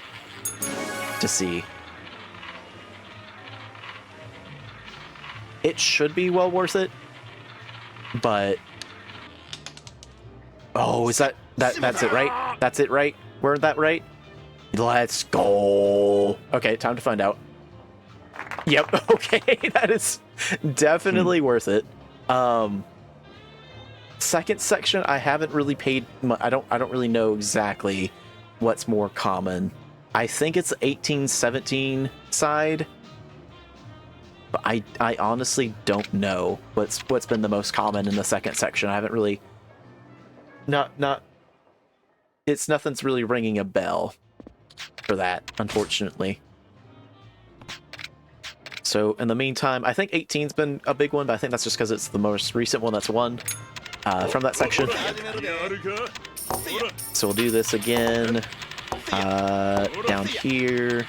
to see. It should be well worth it. but oh, is that's it, right? That's it, right? We're that right? Let's go. Okay, time to find out. Yep. Okay, that is definitely worth it. Second section, I haven't really paid. I don't really know exactly what's more common. I think it's 1817 side, but I honestly don't know what's been the most common in the second section. I haven't really. It's nothing's really ringing a bell for that, unfortunately. So in the meantime, I think 18's been a big one, but I think that's just because it's the most recent one that's won from that section. So we'll do this again down here,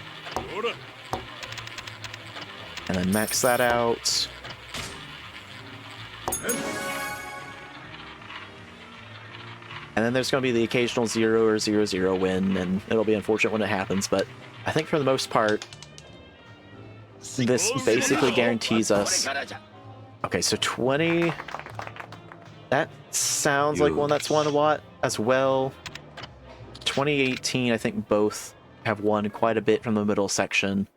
and then max that out. And then there's going to be the occasional 0 or 0-0 win, and it'll be unfortunate when it happens, but I think for the most part, this basically guarantees us... Okay, so 20... That sounds like one that's won a lot as well. 2018, I think both have won quite a bit from the middle section.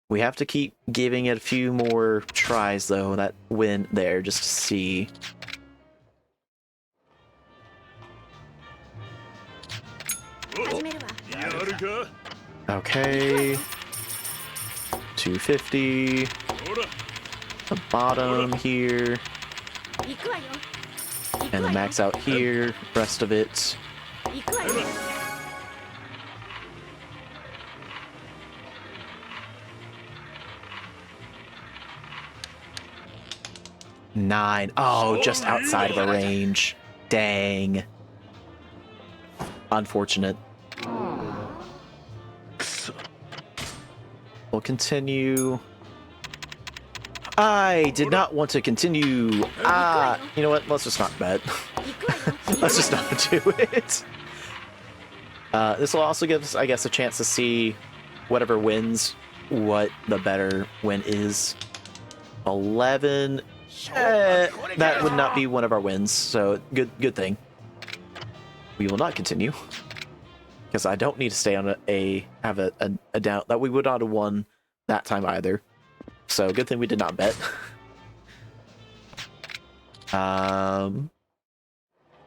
We have to keep giving it a few more tries, though, that win there, just to see... Okay. 250. The bottom here. And then max out here. Rest of it. Nine. Oh, just outside of the range. Dang. Unfortunate. We'll continue. I did not want to continue. You know what? Let's just not bet. Let's just not do it. This will also give us, I guess, a chance to see whatever wins, what the better win is. 11. That would not be one of our wins, so good thing. We will not continue. Because I don't need to stay on have a down that we would not have won that time either. So good thing we did not bet.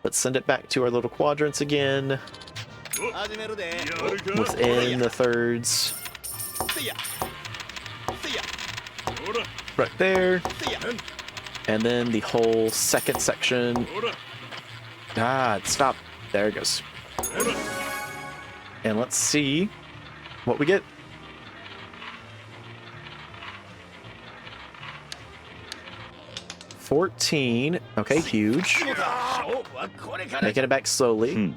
Let's send it back to our little quadrants again. Within the thirds. Right there. And then the whole second section. Stop. There it goes. And let's see what we get. 14. Okay, huge. Making it back slowly.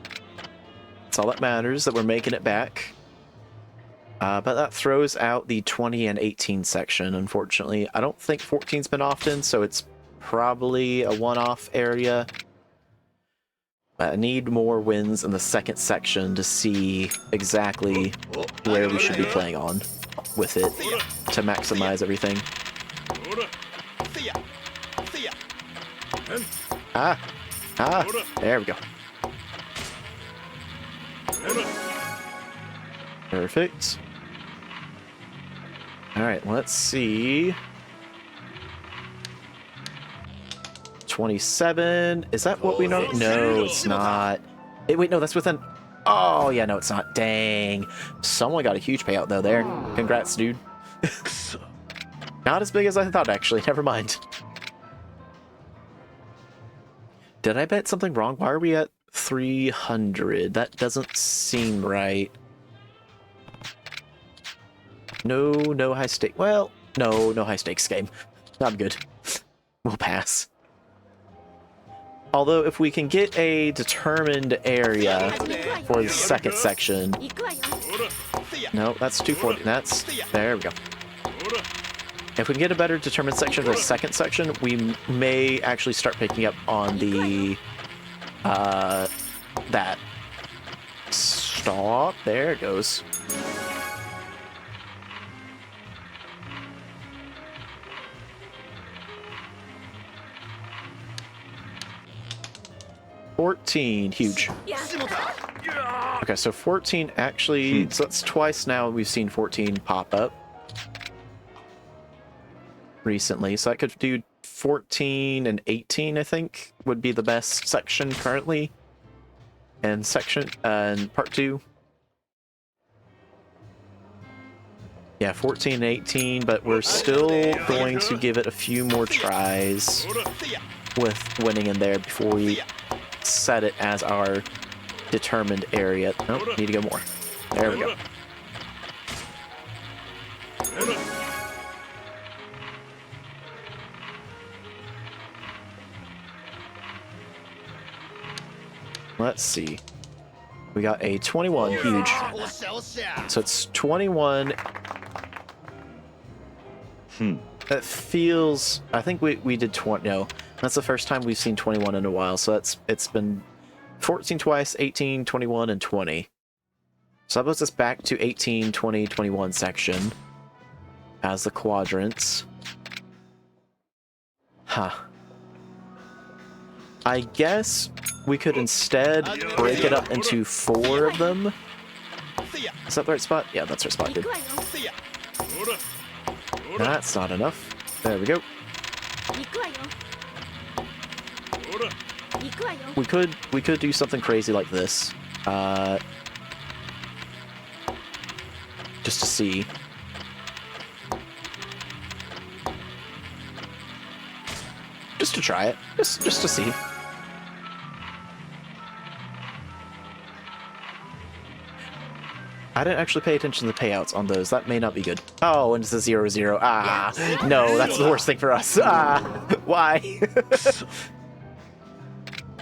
That's all that matters, that we're making it back. But that throws out the 20 and 18 section, unfortunately. I don't think 14's been often, so it's probably a one-off area. I need more wins in the second section to see exactly where we should be playing on with it to maximize everything. There we go. Perfect. Alright, let's see. 27. Is that what we know? No, it's not. Wait, no, that's within... Oh, yeah, no, it's not. Dang. Someone got a huge payout, though, there. Congrats, dude. Not as big as I thought, actually. Never mind. Did I bet something wrong? Why are we at 300? That doesn't seem right. No high stake. Well, no high stakes game. I'm good. We'll pass. Although, if we can get a determined area for the second section... No, that's 240. There we go. If we can get a better determined section for the second section, we may actually start picking up on the... that. Stop. There it goes. 14, huge. Okay, so 14 actually, so that's twice now we've seen 14 pop up recently. So I could do 14 and 18, I think, would be the best section currently. And and part 2. Yeah, 14 and 18, but we're still going to give it a few more tries with winning in there before we set it as our determined area. Nope, need to go more. There we go. Let's see. We got a 21, huge. So it's 21. That feels... I think we did 20... No, that's the first time we've seen 21 in a while. So it's been 14 twice, 18, 21, and 20. So that puts us back to 18, 20, 21 section as the quadrants. Huh. I guess we could instead break it up into 4 of them. Is that the right spot? Yeah, that's our spot. Good. That's not enough. There we go. We could do something crazy like this. Just to see. Just to try it. Just to see. I didn't actually pay attention to the payouts on those. That may not be good. Oh, and it's a 0-0. Ah, no, that's the worst thing for us. Ah, why?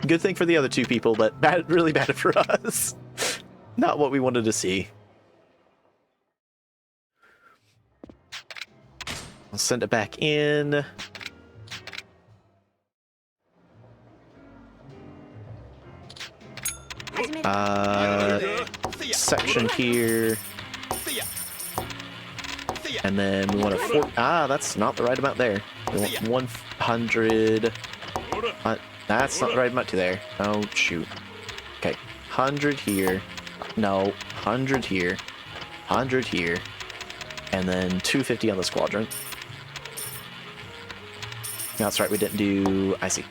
Good thing for the other 2 people, but bad, really bad for us. Not what we wanted to see. I'll send it back in. Section here. And then we want a 4... Ah, that's not the right amount there. We want 100... that's not the right amount to there. Oh, shoot. Okay, 100 here. No, 100 here. 100 here. And then 250 on the squadron. That's right, we didn't do... I see.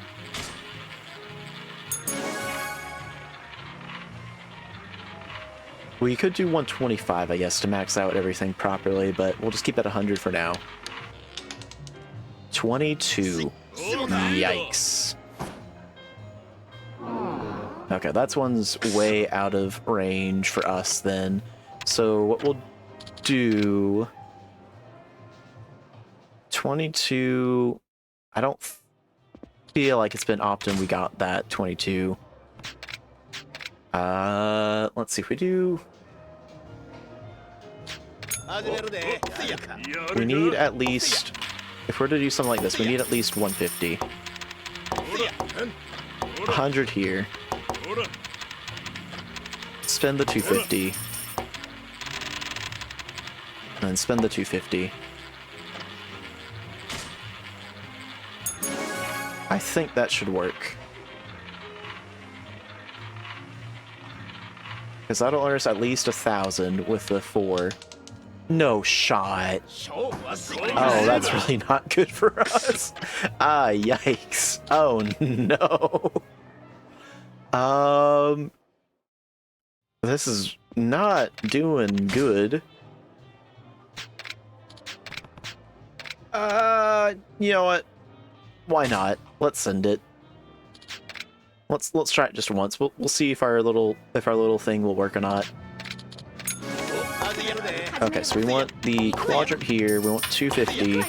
We could do 125, I guess, to max out everything properly, but we'll just keep it 100 for now. 22. Yikes. Okay, that's one's way out of range for us then. So what we'll do... 22... I don't feel like it's been often we got that 22. Let's see if we do... We need at least... If we're to do something like this, we need at least 150. 100 here. Spend the 250. And then spend the 250. I think that should work. Because that'll earn us at least 1,000 with the 4. No shot. Oh, that's really not good for us. Ah, yikes. Oh, no. This is not doing good. You know what? Why not? Let's send it. Let's try it just once. We'll see if our little thing will work or not. Okay, so we want the quadrant here. We want 250.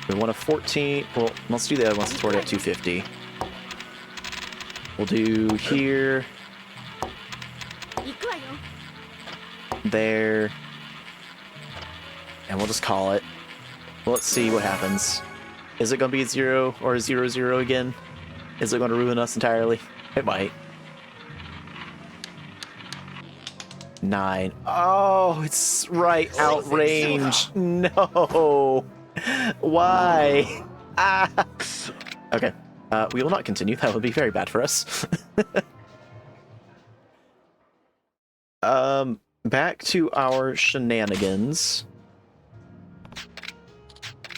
We want a 14. Well, let's do the other one since we're already at 250. We'll do here. There. And we'll just call it. Let's see what happens. Is it going to be 0 or 0-0 again? Is it going to ruin us entirely? It might. 9. Oh, it's right outrange. No. Why? Ah. Okay. We will not continue. That would be very bad for us. Back to our shenanigans.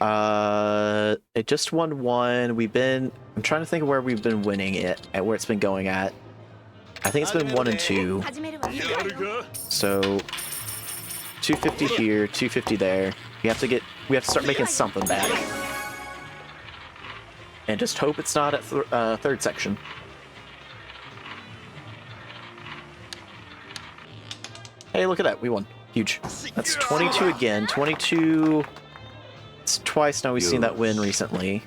It just won one. I'm trying to think of where we've been winning it, at where it's been going at. I think it's been 1 and 2. So 250 here, 250 there. We have to start making something back. And just hope it's not at third section. Hey, look at that. We won. Huge. That's 22 again. 22... It's twice now we've seen that win recently.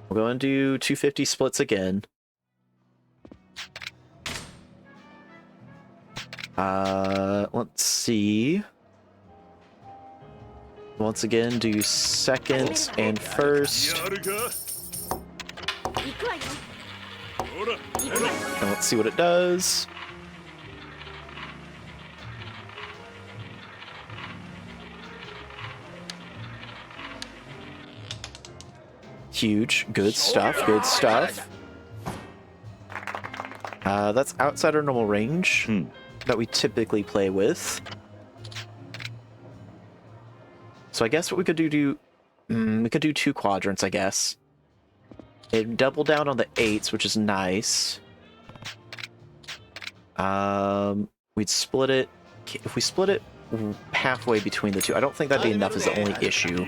We'll go and do 250 splits again. Let's see. Once again, do second and first. And let's see what it does. Huge. Good stuff. Good stuff. That's outside our normal range that we typically play with. So I guess what we could do, we could do 2 quadrants, I guess. It'd double down on the 8s, which is nice. We'd split it. If we split it halfway between the two, I don't think that'd be enough is the only issue.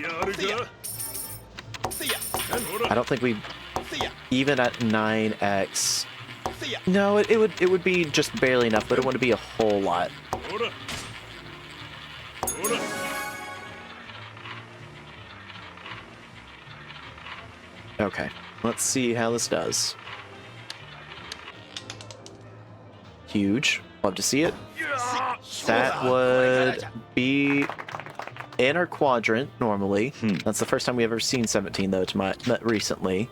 I don't think we, even at 9x. No, it would be just barely enough, but it wouldn't be a whole lot. Okay, let's see how this does. Huge. Love to see it. That would be in our quadrant normally. That's the first time we've ever seen 17 though, recently.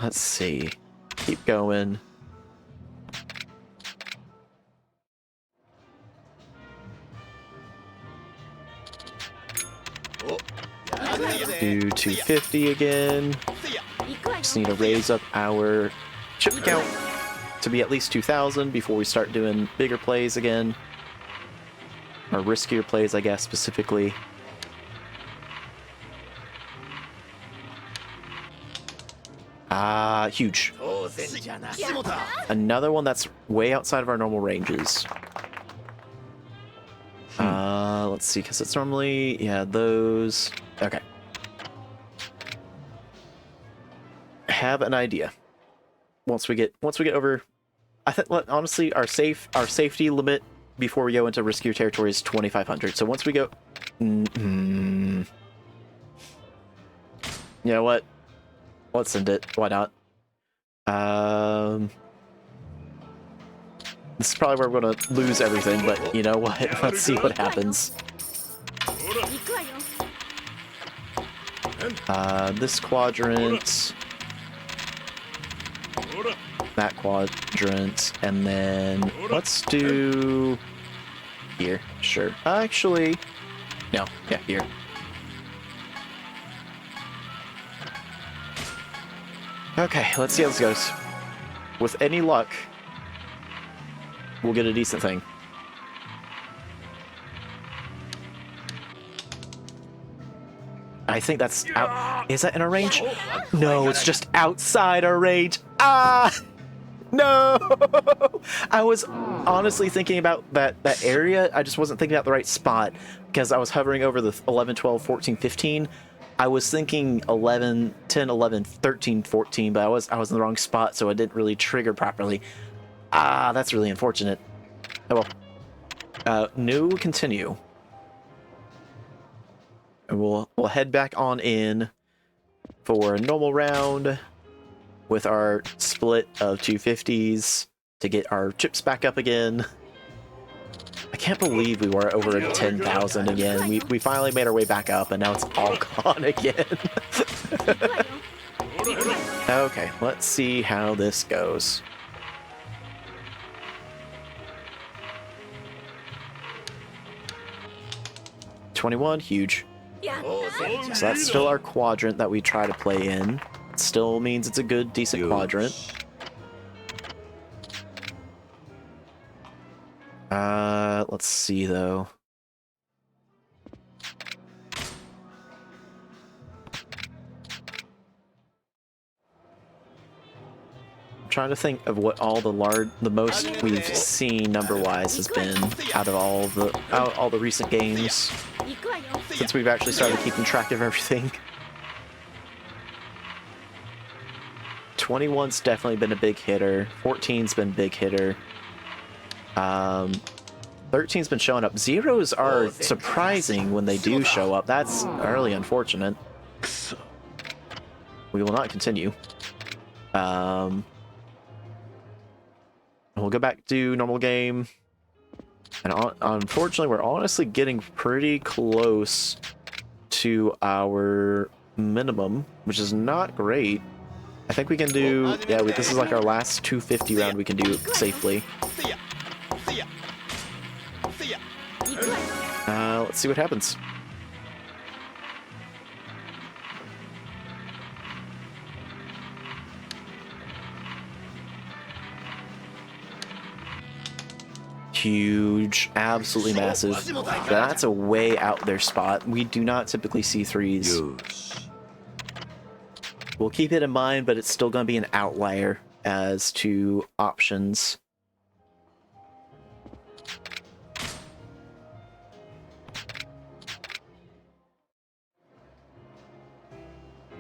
Let's see. Keep going. Do 250 again. Just need to raise up our chip count to be at least 2,000 before we start doing bigger plays again. Or riskier plays, I guess, specifically. Huge. Another one that's way outside of our normal ranges. Let's see, because it's normally, yeah, those. Okay. Have an idea. Once we get over, I think honestly our safety limit before we go into riskier territory is 2,500. So once we go, you know what? Let's send it. Why not? This is probably where we're gonna lose everything, but you know what? Let's see what happens. This quadrant, that quadrant, and then let's do here. Sure. Actually, no. Yeah, here. Okay, let's see how this goes. With any luck, we'll get a decent thing. I think that's out. Is that in our range? No, it's just outside our range. Ah! No! I was honestly thinking about that area. I just wasn't thinking about the right spot because I was hovering over the 11, 12, 14, 15. I was thinking 11, 10, 11, 13, 14, but I was in the wrong spot, so it didn't really trigger properly. Ah, that's really unfortunate. Oh well. New continue. And we'll head back on in for a normal round with our split of 250s to get our chips back up again. I can't believe we were over 10,000 again. We finally made our way back up, and now it's all gone again. Okay, let's see how this goes. 21, huge. So that's still our quadrant that we try to play in. Still means it's a good, decent quadrant. Let's see though. I'm trying to think of what all the most we've seen number-wise has been out of all the recent games since we've actually started keeping track of everything. 21's definitely been a big hitter. 14's been a big hitter. 13's been showing up. Zeros are surprising when they do show up. That's really unfortunate. We will not continue. We'll go back to normal game. And unfortunately, we're honestly getting pretty close to our minimum, which is not great. I think we can do... Yeah, this is like our last 250 round we can do safely. Let's see what happens. Huge, absolutely massive. That's a way out there spot. We do not typically see threes. We'll keep it in mind, but it's still going to be an outlier as to options.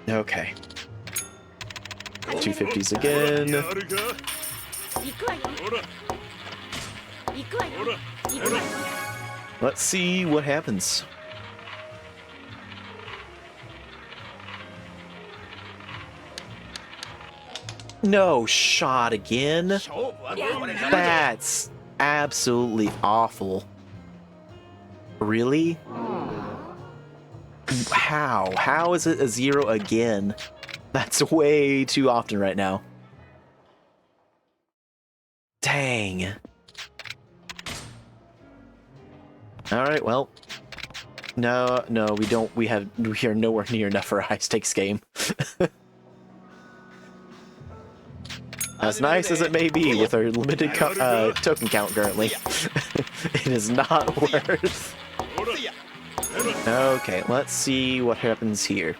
Okay. 250s again. Let's see what happens. No shot again? That's absolutely awful. Really? How? How is it a 0 again? That's way too often right now. Dang. Alright, well. No, we don't. We are nowhere near enough for a high-stakes game. As nice as it may be with our limited token count currently, it is not worth. Okay, let's see what happens here.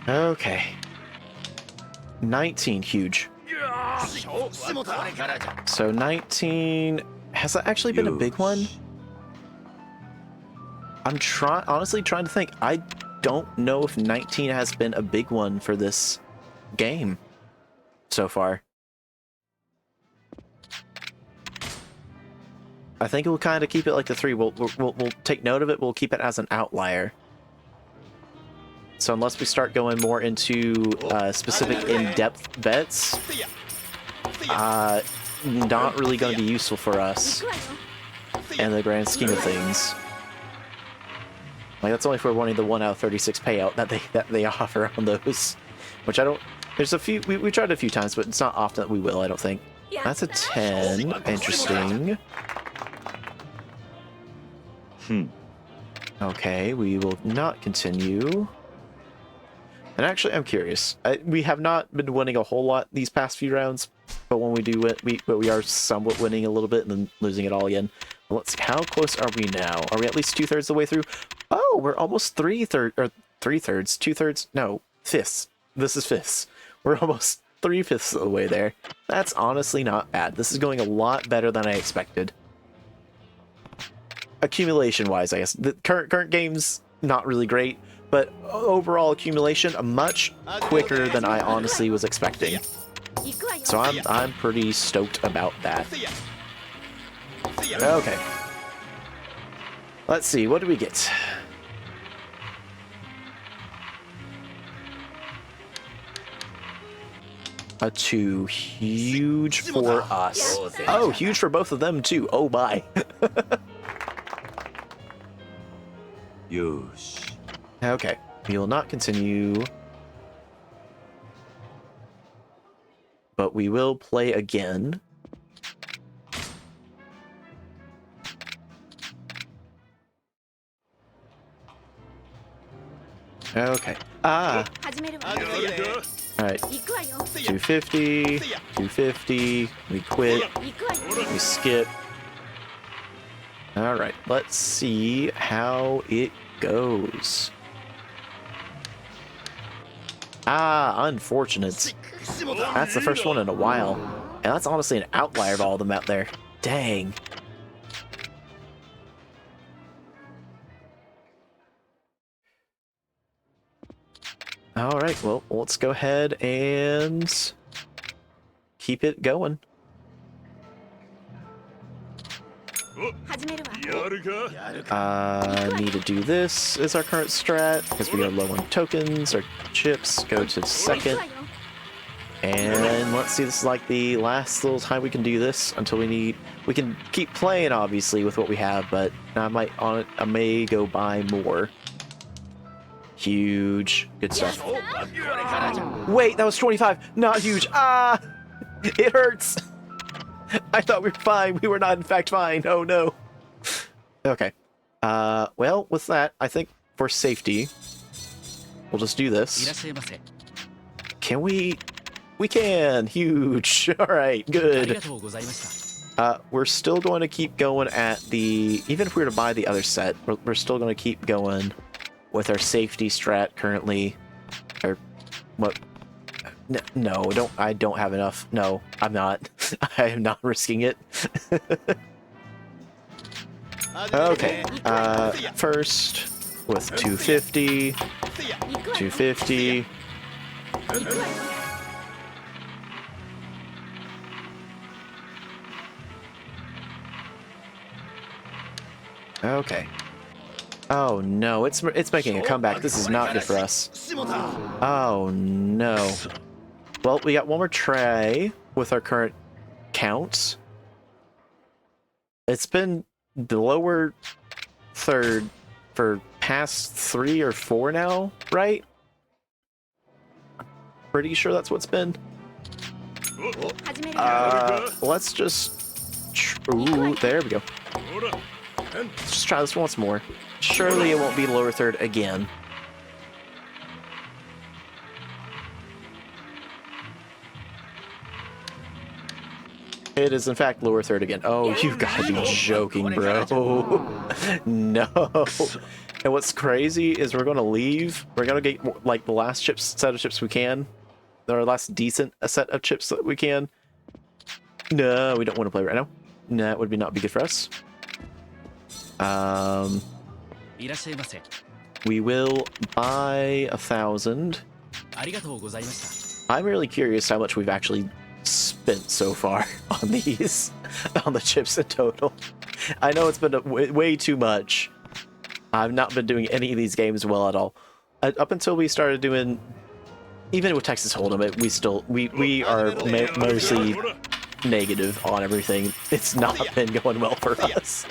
Okay. 19, huge. So 19, has that actually been a big one? I'm honestly trying to think. I don't know if 19 has been a big one for this game so far. I think we'll kind of keep it like the 3. We'll take note of it. We'll keep it as an outlier. So unless we start going more into specific in-depth bets, not really going to be useful for us in the grand scheme of things. Like, that's only if we're wanting the 1 out of 36 payout that they offer on those, which I don't. There's a few we tried a few times, but it's not often that we will. I don't think. That's a 10. Interesting. Okay, we will not continue. And actually, I'm curious. We have not been winning a whole lot these past few rounds, but when we do win, we are somewhat winning a little bit and then losing it all again. Let's see, how close are we now? Are we at least 2/3 the way through? Oh, we're almost 3/3, or 3/3, 2/3, no, fifths. This is fifths. We're almost 3/5 of the way there. That's honestly not bad. This is going a lot better than I expected. Accumulation-wise, I guess. The current game's not really great, but overall accumulation, much quicker than I honestly was expecting. So I'm pretty stoked about that. Okay. Let's see, what do we get? A 2. Huge for us. Oh, huge for both of them too. Oh my. Okay, we will not continue. But we will play again. Okay. Alright. 250. 250. We quit. We skip. Alright. Let's see how it goes. Unfortunate. That's the first one in a while. And that's honestly an outlier of all of them out there. Dang. Alright, well, let's go ahead and keep it going. Need to do this as our current strat, because we are low on tokens or chips. Go to second. And let's see, this is like the last little time we can do this until we can keep playing, obviously, with what we have, but I may go buy more. Huge. Good stuff. Wait, that was 25. Not huge. It hurts. I thought we were fine. We were not, in fact, fine. Oh, no. Okay. Well, with that, I think for safety, we'll just do this. Can we? We can. Huge. All right. Good. We're still going to keep going at the... Even if we were to buy the other set, we're still going to keep going with our safety strat currently. Or what? No, I don't have enough. No, I'm not. I am not risking it. Okay. First with 250. 250. Okay. Oh no, it's making a comeback. This is not good for us. Oh no. Well, we got one more try with our current count. It's been the lower third for past 3 or 4 now, right? Pretty sure that's what's been. Let's just... Ooh, there we go. Let's just try this once more. Surely it won't be lower third again. It is, in fact, lower third again. Oh, you gotta be joking, bro. No. And what's crazy is we're gonna leave. We're gonna get, like, the last set of chips we can. Our last decent set of chips that we can. No, we don't want to play right now. No, that would not be good for us. We will buy 1,000. I'm really curious how much we've actually spent so far on these, on the chips in total. I know it's been way too much. I've not been doing any of these games well at all. Up until we started doing, even with Texas Hold'em, we are mostly negative on everything. It's not been going well for us.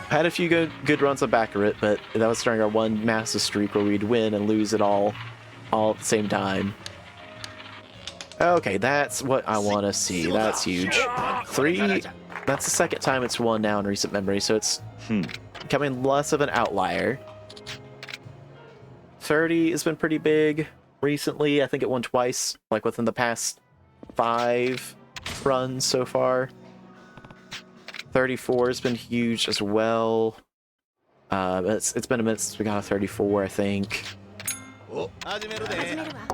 Had a few good runs of Baccarat, but that was during our one massive streak where we'd win and lose it all at the same time. Okay, that's what I want to see. That's huge. 3, that's the second time it's won now in recent memory, so it's becoming less of an outlier. 30 has been pretty big recently. I think it won twice, like within the past 5 runs so far. 34 has been huge as well. It's been a minute since we got a 34, I think.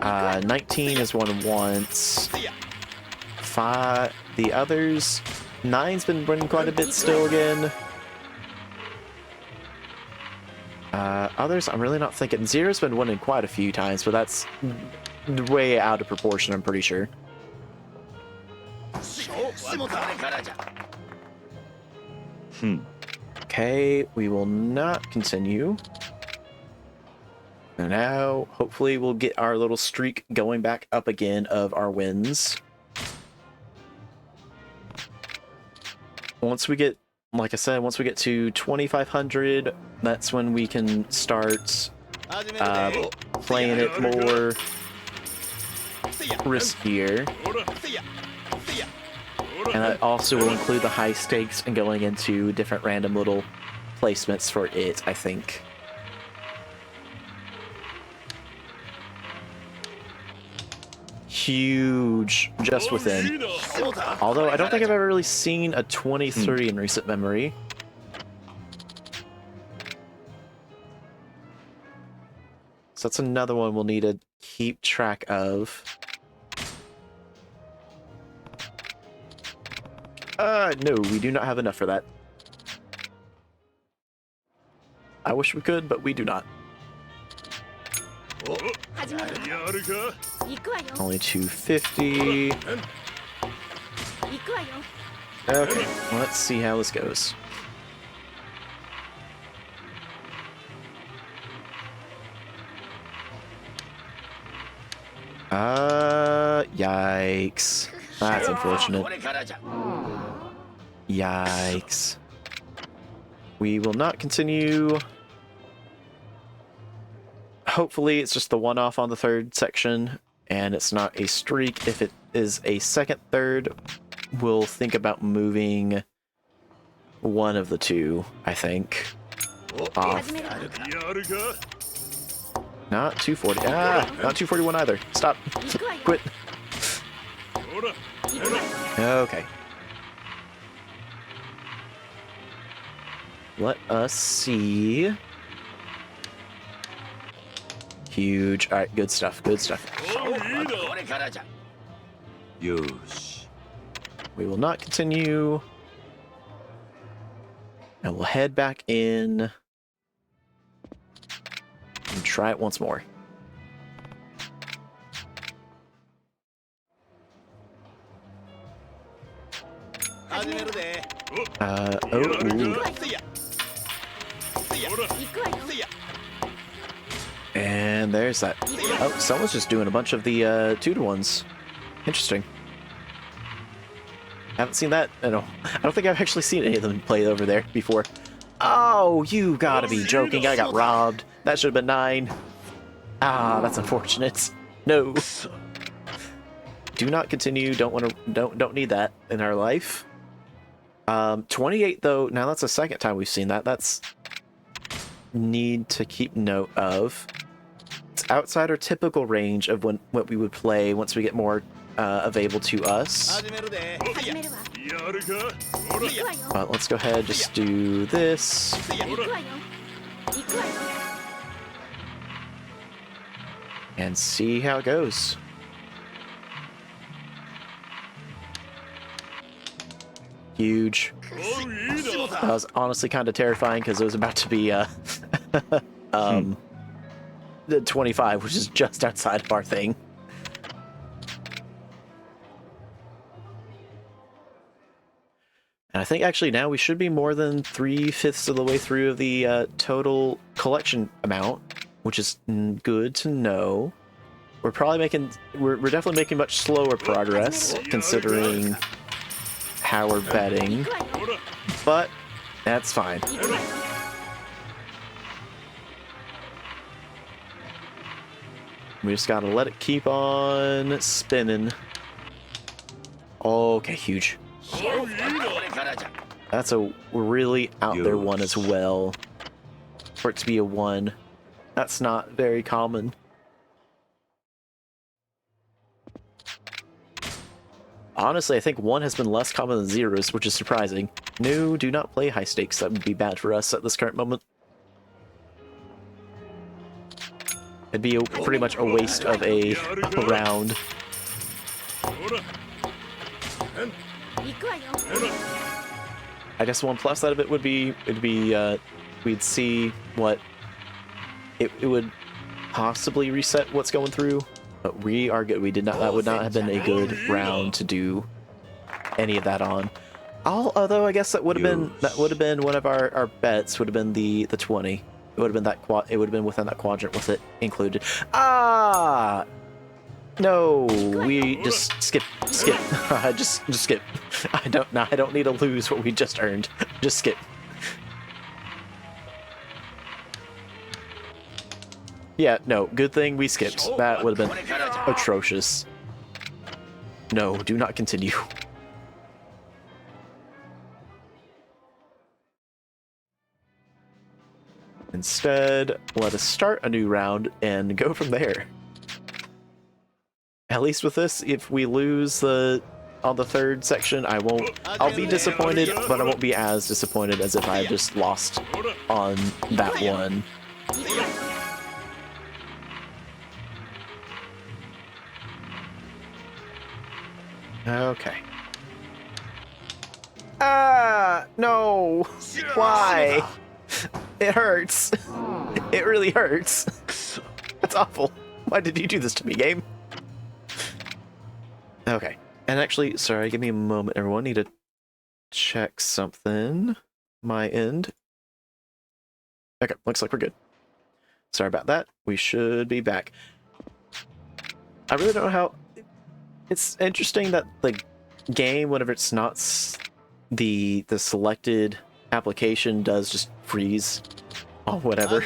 19 is won once. 5, the others, 9's been running quite a bit still again. Others, I'm really not thinking. 0's been winning quite a few times, but that's way out of proportion, I'm pretty sure. Okay, we will not continue. And now, hopefully, we'll get our little streak going back up again of our wins. Once we get, like I said, once we get to 2,500, that's when we can start playing it more riskier. And that also will include the high stakes and going into different random little placements for it, I think. huge just within. Although I don't think I've ever really seen a 23 in recent memory. So that's another one we'll need to keep track of. No, we do not have enough for that. I wish we could, but we do not. Only 250. Okay, let's see how this goes. Yikes. That's unfortunate. Yikes. We will not continue. Hopefully it's just the one-off on the third section, and it's not a streak. If it is a second third, we'll think about moving one of the two, I think, off. Not 240. Not 241 either. Stop. Quit. Okay. Let us see. Huge. Alright, good stuff, good stuff. Yosh. We will not continue. And we'll head back in and try it once more. Ooh. And there's that. Oh, someone's just doing a bunch of the 2-to-1s. Interesting. Haven't seen that. I don't think I've actually seen any of them play over there before. Oh, you gotta be joking. I got robbed. That should have been 9. Ah, that's unfortunate. No. Do not continue. Don't need that in our life. 28 though. Now that's the second time we've seen that. That's need to keep note of. It's outside our typical range of what we would play once we get more available to us. But let's go ahead, just do this. And see how it goes. Huge. That was honestly kind of terrifying because it was about to be the 25, which is just outside of our thing. And I think actually now we should be more than 3/5 of the way through of the total collection amount, which is good to know. We're definitely making much slower progress considering how we're betting, but that's fine. We just gotta let it keep on spinning. Okay, huge. That's a really out there one as well. For it to be a 1. That's not very common. Honestly, I think 1 has been less common than 0s, which is surprising. No, do not play high stakes. That would be bad for us at this current moment. It'd be pretty much a waste of a round. I guess one plus out of it would be we'd see what it would possibly reset what's going through. But we are good. We did not. That would not have been a good round to do any of that on. Although I guess that would have been one of our bets. Would have been the 20. It would have been that it would have been within that quadrant with it included. Ah, no, we just skip. just skip. I don't need to lose what we just earned. Just skip. Yeah, no, good thing we skipped. That would have been atrocious. No, do not continue. Instead, let us start a new round and go from there. At least with this, if we lose on the third section, I'll be disappointed, but I won't be as disappointed as if I had just lost on that one. Okay. Ah, no. Why? It hurts. It really hurts. That's awful. Why did you do this to me, game? Okay. And actually, sorry, give me a moment, everyone. Need to check something. My end. Okay, looks like we're good. Sorry about that. We should be back. I really don't know how... It's interesting that the game, whenever it's not the selected application, does just freeze or whatever.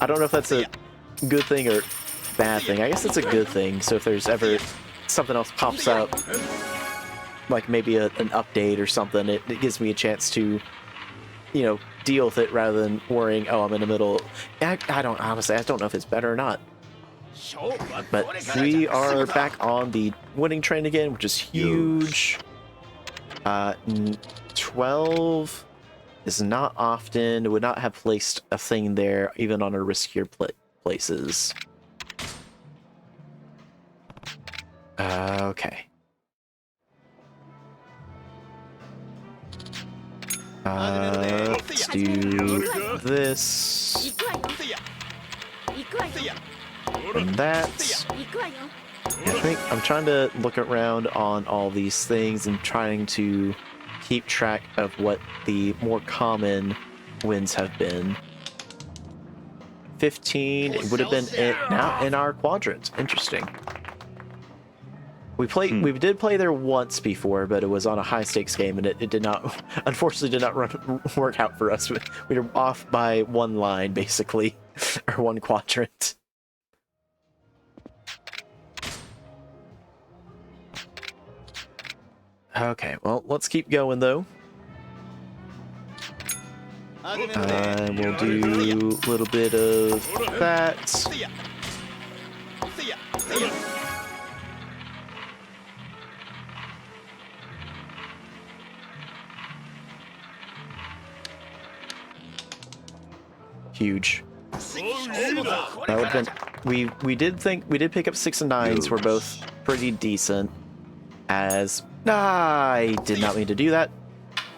I don't know if that's a good thing or bad thing. I guess it's a good thing. So if there's ever something else pops up, like maybe an update or something, it gives me a chance to, deal with it rather than worrying, oh, I'm in the middle. Honestly, I don't know if it's better or not. But we are back on the winning train again, which is huge. 12 is not often. Would not have placed a thing there, even on our riskier places. Okay. Let's do this. And that. I think I'm trying to look around on all these things and trying to keep track of what the more common wins have been. 15 would have been now in our quadrant. Interesting. We did play there once before, but it was on a high stakes game, and it did not, unfortunately, did not work out for us. We were off by one line, basically, or one quadrant. Okay, well, let's keep going, though. We'll do a little bit of that. Huge. That would have been... We did pick up 6 and 9s. We're both pretty decent. I did not mean to do that.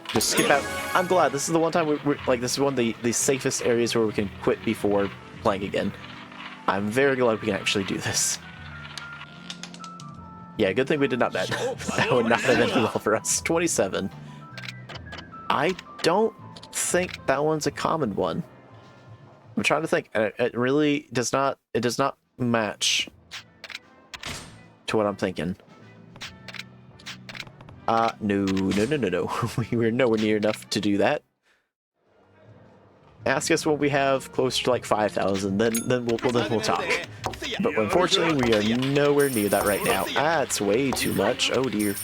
Just skip out. I'm glad this is the one time we're like, this is one of the safest areas where we can quit before playing again. I'm very glad we can actually do this. Yeah, good thing we did not bet. That would not have been well for us. 27. I don't think that one's a common one. I'm trying to think. It really does not. It does not match to what I'm thinking. No. We were nowhere near enough to do that. Ask us when we have closer to like 5,000, then we'll talk. But unfortunately, we are nowhere near that right now. That's way too much. Oh dear.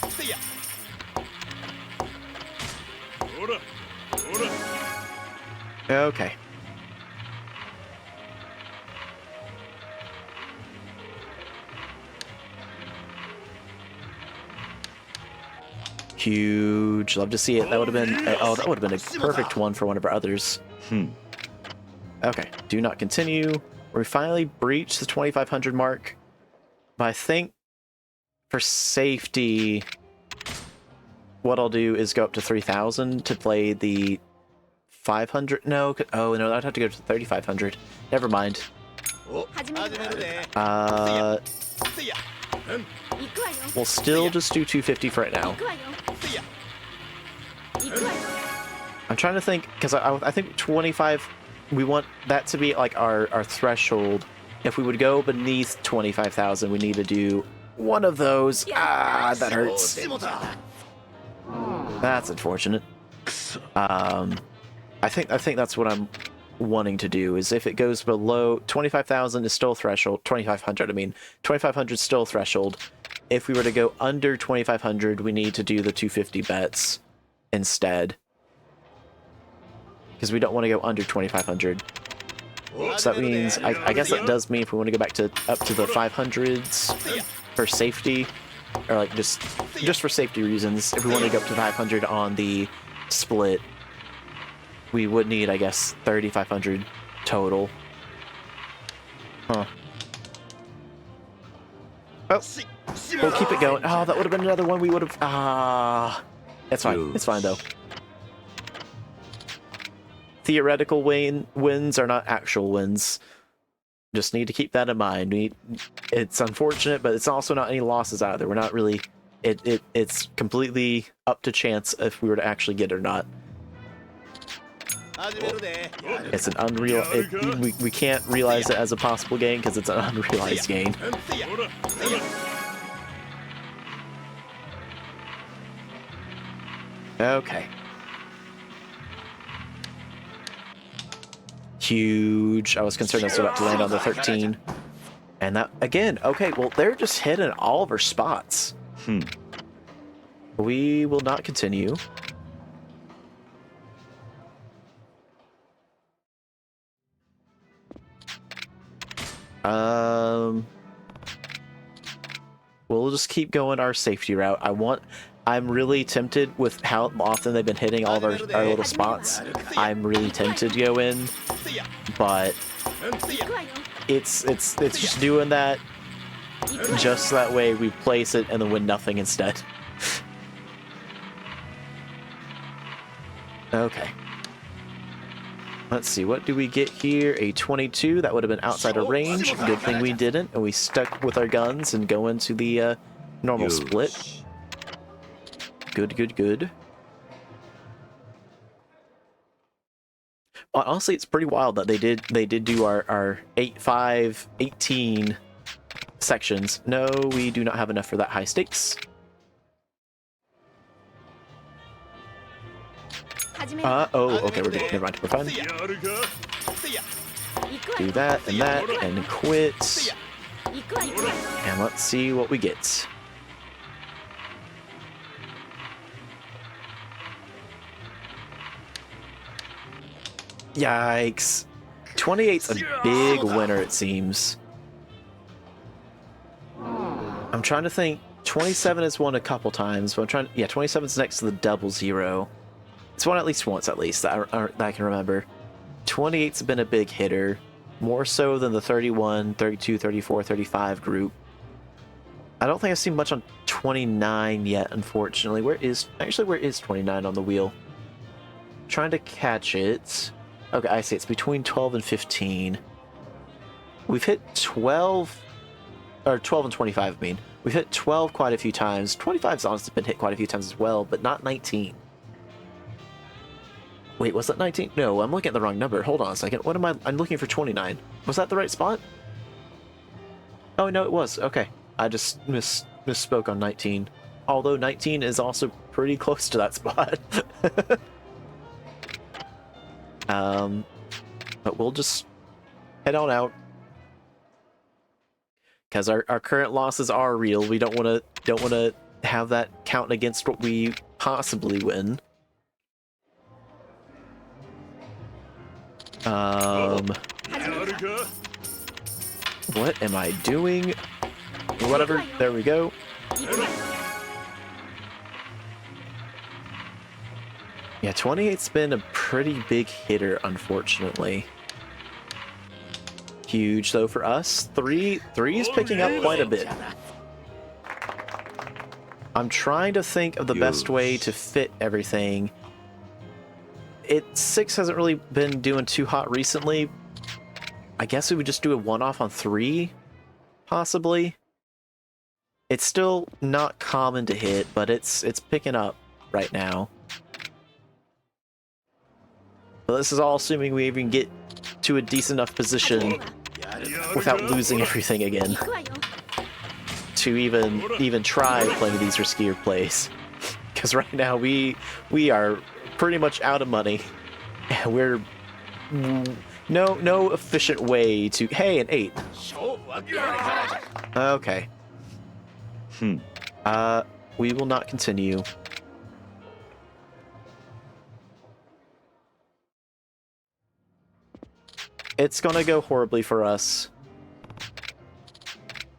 Okay. Huge. Love to see it. That would have been... Oh, that would have been a perfect one for one of our others. Okay. Do not continue. We finally breached the 2,500 mark. But I think for safety, what I'll do is go up to 3,000 to play the 500. No. Oh, no. I'd have to go to 3,500. Never mind. We'll still just do 250 for right now. I'm trying to think, because I think 25, we want that to be like our threshold. If we would go beneath 25,000, we need to do one of those. Ah, that hurts. That's unfortunate. I think that's what I'm wanting to do, is if it goes below 25,000 is still threshold. 2,500, I mean. 2,500 is still threshold. If we were to go under 2,500, we need to do the 250 bets instead. Because we don't want to go under 2,500. So that means, I guess that does mean if we want to go back to up to the 500s for safety, or like just for safety reasons, if we want to go up to 500 on the split, we would need, I guess, 3,500 total. Huh. Oh, we'll keep it going. Oh, that would have been another one we would have... it's fine. It's fine, though. Theoretical wins are not actual wins. Just need to keep that in mind. It's unfortunate, but it's also not any losses either. We're not really... It's completely up to chance if we were to actually get it or not. It's an unreal... we can't realize it as a possible gain because it's an unrealized gain. Okay. Huge. I was concerned I was about to land on the 13. And that, again, okay, well, they're just hitting all of our spots. We will not continue. We'll just keep going our safety route. I'm really tempted with how often they've been hitting all of our little spots. I'm really tempted to go in, but it's just doing that just that way we place it and then win nothing instead. Okay. Let's see, what do we get here? A 22, that would have been outside of range. Good thing we didn't, and we stuck with our guns and go into the normal split. Good, good, good. Honestly, it's pretty wild that they did do our 8, 5, 18 sections. No, we do not have enough for that high stakes. Oh, okay, we're good. Never mind, we're fine. Do that, and quit. And let's see what we get. Yikes. 28's a big winner, it seems. I'm trying to think. 27 has won a couple times, but I'm trying... Yeah, 27's next to the double zero. It's won at least once, at least, that I can remember. 28's been a big hitter. More so than the 31, 32, 34, 35 group. I don't think I've seen much on 29 yet, unfortunately. Where is 29 on the wheel? Trying to catch it. Okay, I see. It's between 12 and 15. We've hit 12... Or 12 and 25, I mean. We've hit 12 quite a few times. 25's honestly been hit quite a few times as well, but not 19. Wait, was that 19? No, I'm looking at the wrong number. Hold on a second. What am I... I'm looking for 29. Was that the right spot? Oh, no, it was. Okay. I just misspoke on 19. Although 19 is also pretty close to that spot. But we'll just head on out. Because our current losses are real. We don't want to have that count against what we possibly win. What am I doing? Whatever. There we go. Yeah, 28's been a pretty big hitter, unfortunately. Huge, though, for us. 3 is picking up quite a bit. I'm trying to think of the best way to fit everything. 6 hasn't really been doing too hot recently. I guess we would just do a one-off on 3, possibly. It's still not common to hit, but it's picking up right now. But this is all assuming we even get to a decent enough position without losing everything again to even try playing these riskier plays. Because right now we are pretty much out of money. We're no efficient way to... Hey, an 8. Okay. We will not continue. It's gonna go horribly for us.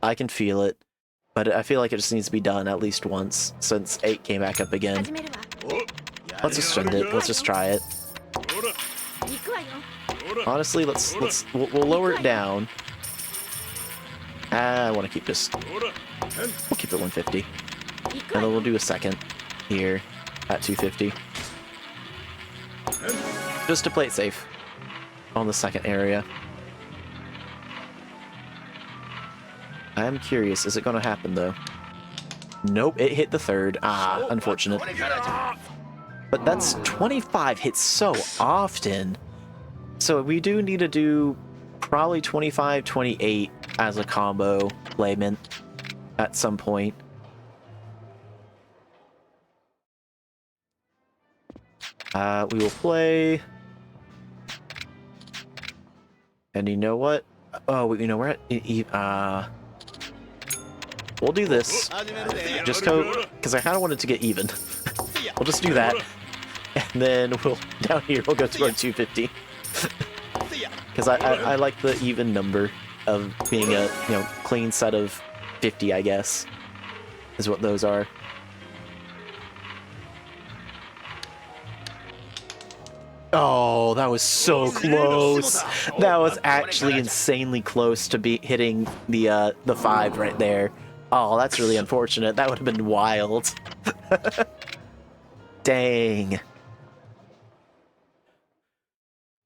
I can feel it. But I feel like it just needs to be done at least once, since 8 came back up again. Let's just send it. Let's just try it. Honestly, we'll lower it down. I want to keep this. We'll keep it 150. And then we'll do a second here at 250. Just to play it safe on the second area. I am curious, is it going to happen though? Nope, it hit the third. Ah, unfortunate. But that's 25 hits so often. So we do need to do probably 25, 28 as a combo placement at some point. We will play. And you know what? Oh, you know, we're at... we'll do this. Just because I kind of wanted to get even. We'll just do that. And then we'll, down here, we'll go to our 250. Because I like the even number of being a, you know, clean set of 50, I guess, is what those are. Oh, that was so close. That was actually insanely close to be hitting the 5 right there. Oh, that's really unfortunate. That would have been wild. Dang.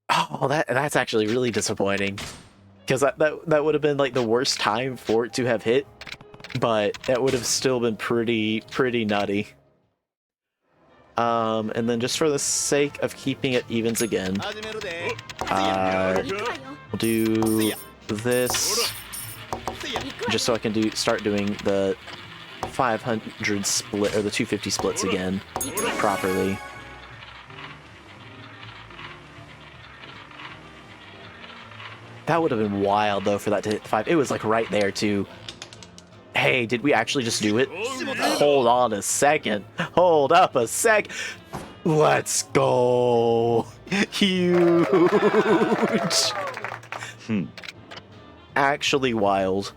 Oh, that's actually really disappointing. Because that would have been like the worst time for it to have hit. But that would have still been pretty nutty. And then just for the sake of keeping it evens again, we'll do this just so I can start doing the 500 split or the 250 splits again properly. That would have been wild though for that to hit 5. It was like right there too. Hey, did we actually just do it? Hold on a second. Hold up a sec. Let's go. Huge. Actually wild.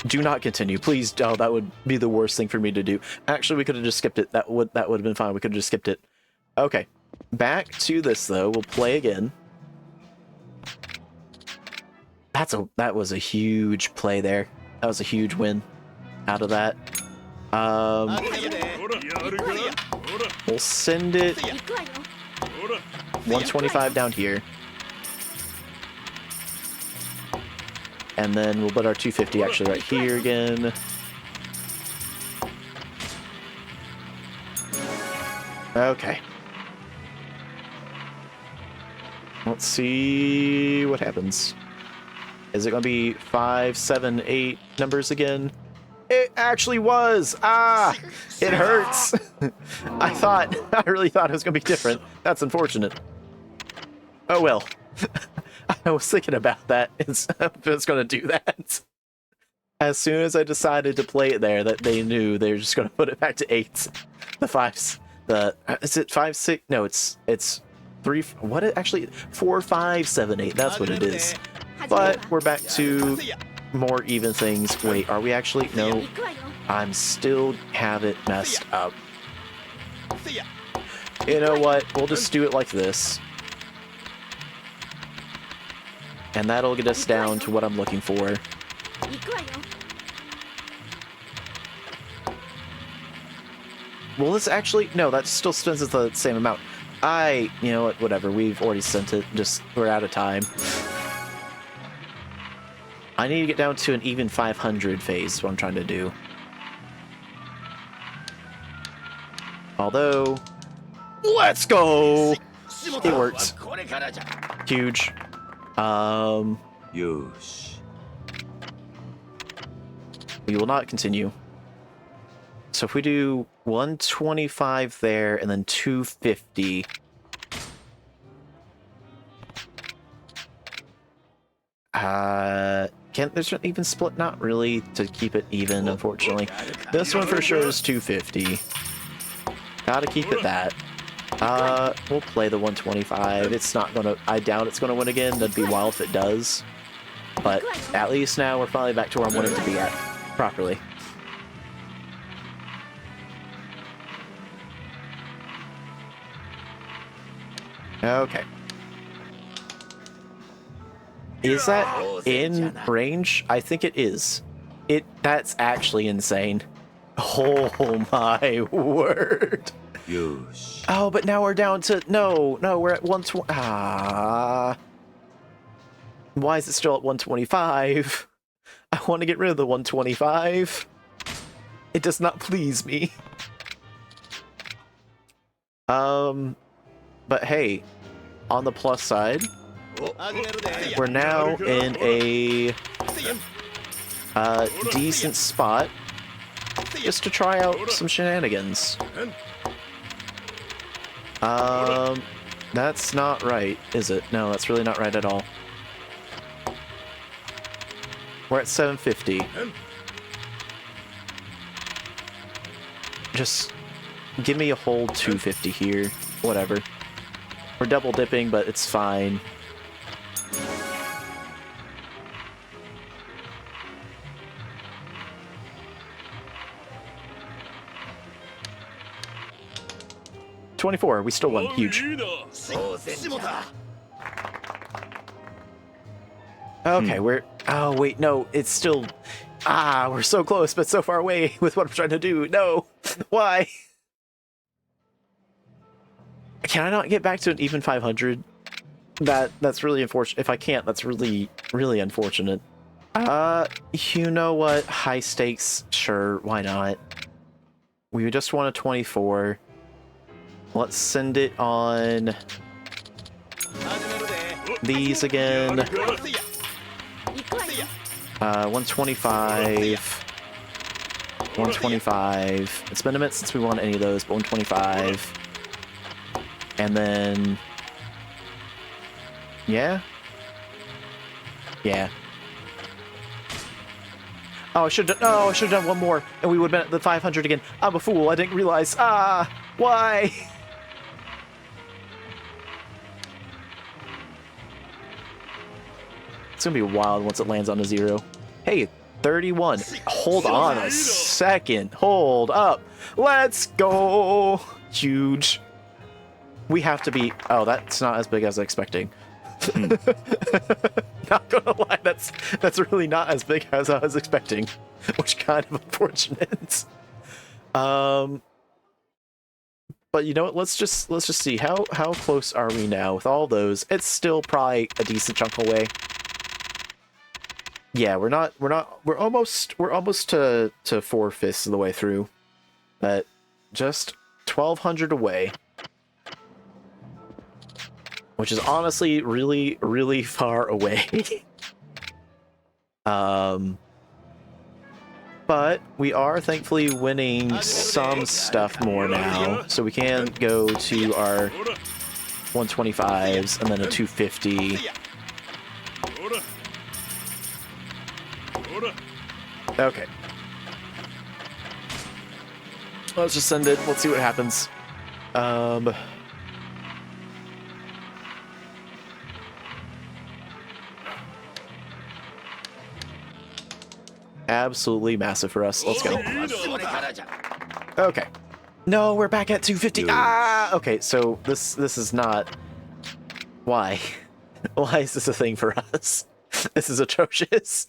Do not continue. Please. Oh, that would be the worst thing for me to do. Actually, we could have just skipped it. That would have been fine. We could have just skipped it. Okay. Back to this though. We'll play again. That was a huge play there. That was a huge win out of that. We'll send it 125 down here. And then we'll put our 250 actually right here again. Okay. Let's see what happens. Is it going to be 5, 7, 8 numbers again? It actually was! Ah! It hurts! I really thought it was going to be different. That's unfortunate. Oh well. I was thinking about that. It's going to do that. As soon as I decided to play it there, that they knew they were just going to put it back to 8s. The 5s. Is it 5, 6? No, it's 3. What? Actually, 4, 5, 7, 8. That's what it is. But we're back to more even things. Wait, are we actually? No. I'm still have it messed up. You know what? We'll just do it like this. And that'll get us down to what I'm looking for. Well, this actually... No, that still spends us the same amount. You know what? Whatever. We've already sent it. Just, we're out of time. I need to get down to an even 500 phase, is what I'm trying to do. Although... Let's go! It worked. Huge. Yosh. We will not continue. So if we do 125 there and then 250... There's an even split? Not really to keep it even, unfortunately. This one for sure is 250. Gotta keep it that. We'll play the 125. It's not gonna... I doubt it's gonna win again. That'd be wild if it does. But at least now we're finally back to where I want it to be at. Properly. Okay. Is that in range? I think it is. That's actually insane. Oh my word. Yosh. Oh, but now we're down to... No, we're at 120... Ah. Why is it still at 125? I want to get rid of the 125. It does not please me. But hey, on the plus side, we're now in a decent spot just to try out some shenanigans. That's not right, is it? No, that's really not right at all. We're at 750. Just give me a whole 250 here. Whatever. We're double dipping, but it's fine. $24, we still won. Huge. Okay, we're... Oh, wait, no, it's still... Ah, we're so close, but so far away with what I'm trying to do. No! Why? Can I not get back to an even 500? That's really unfortunate. If I can't, that's really, really unfortunate. You know what? High stakes, sure, why not? We just want a 24. Let's send it on these again. 125. 125. It's been a minute since we won any of those, but 125. And then... Yeah? Yeah. Oh, I should have done one more, and we would have been at the 500 again. I'm a fool, I didn't realize. Ah! Why? It's gonna be wild once it lands on a 0. Hey, 31. Hold on a second. Hold up. Let's go. Huge. We have to be... Oh, that's not as big as I was expecting. Not gonna lie, that's really not as big as I was expecting, which kind of unfortunate. But you know what? Let's just see how close are we now with all those. It's still probably a decent chunk away. Yeah, we're almost to 4/5 of the way through, but just 1,200 away. Which is honestly really, really far away. But we are thankfully winning some stuff more now. So we can go to our 125s and then a 250. Okay. Let's just send it. Let's see what happens. Absolutely massive for us. Let's go. Okay. No, we're back at 250. Ah! Okay, so this is not... Why? Why is this a thing for us? This is atrocious.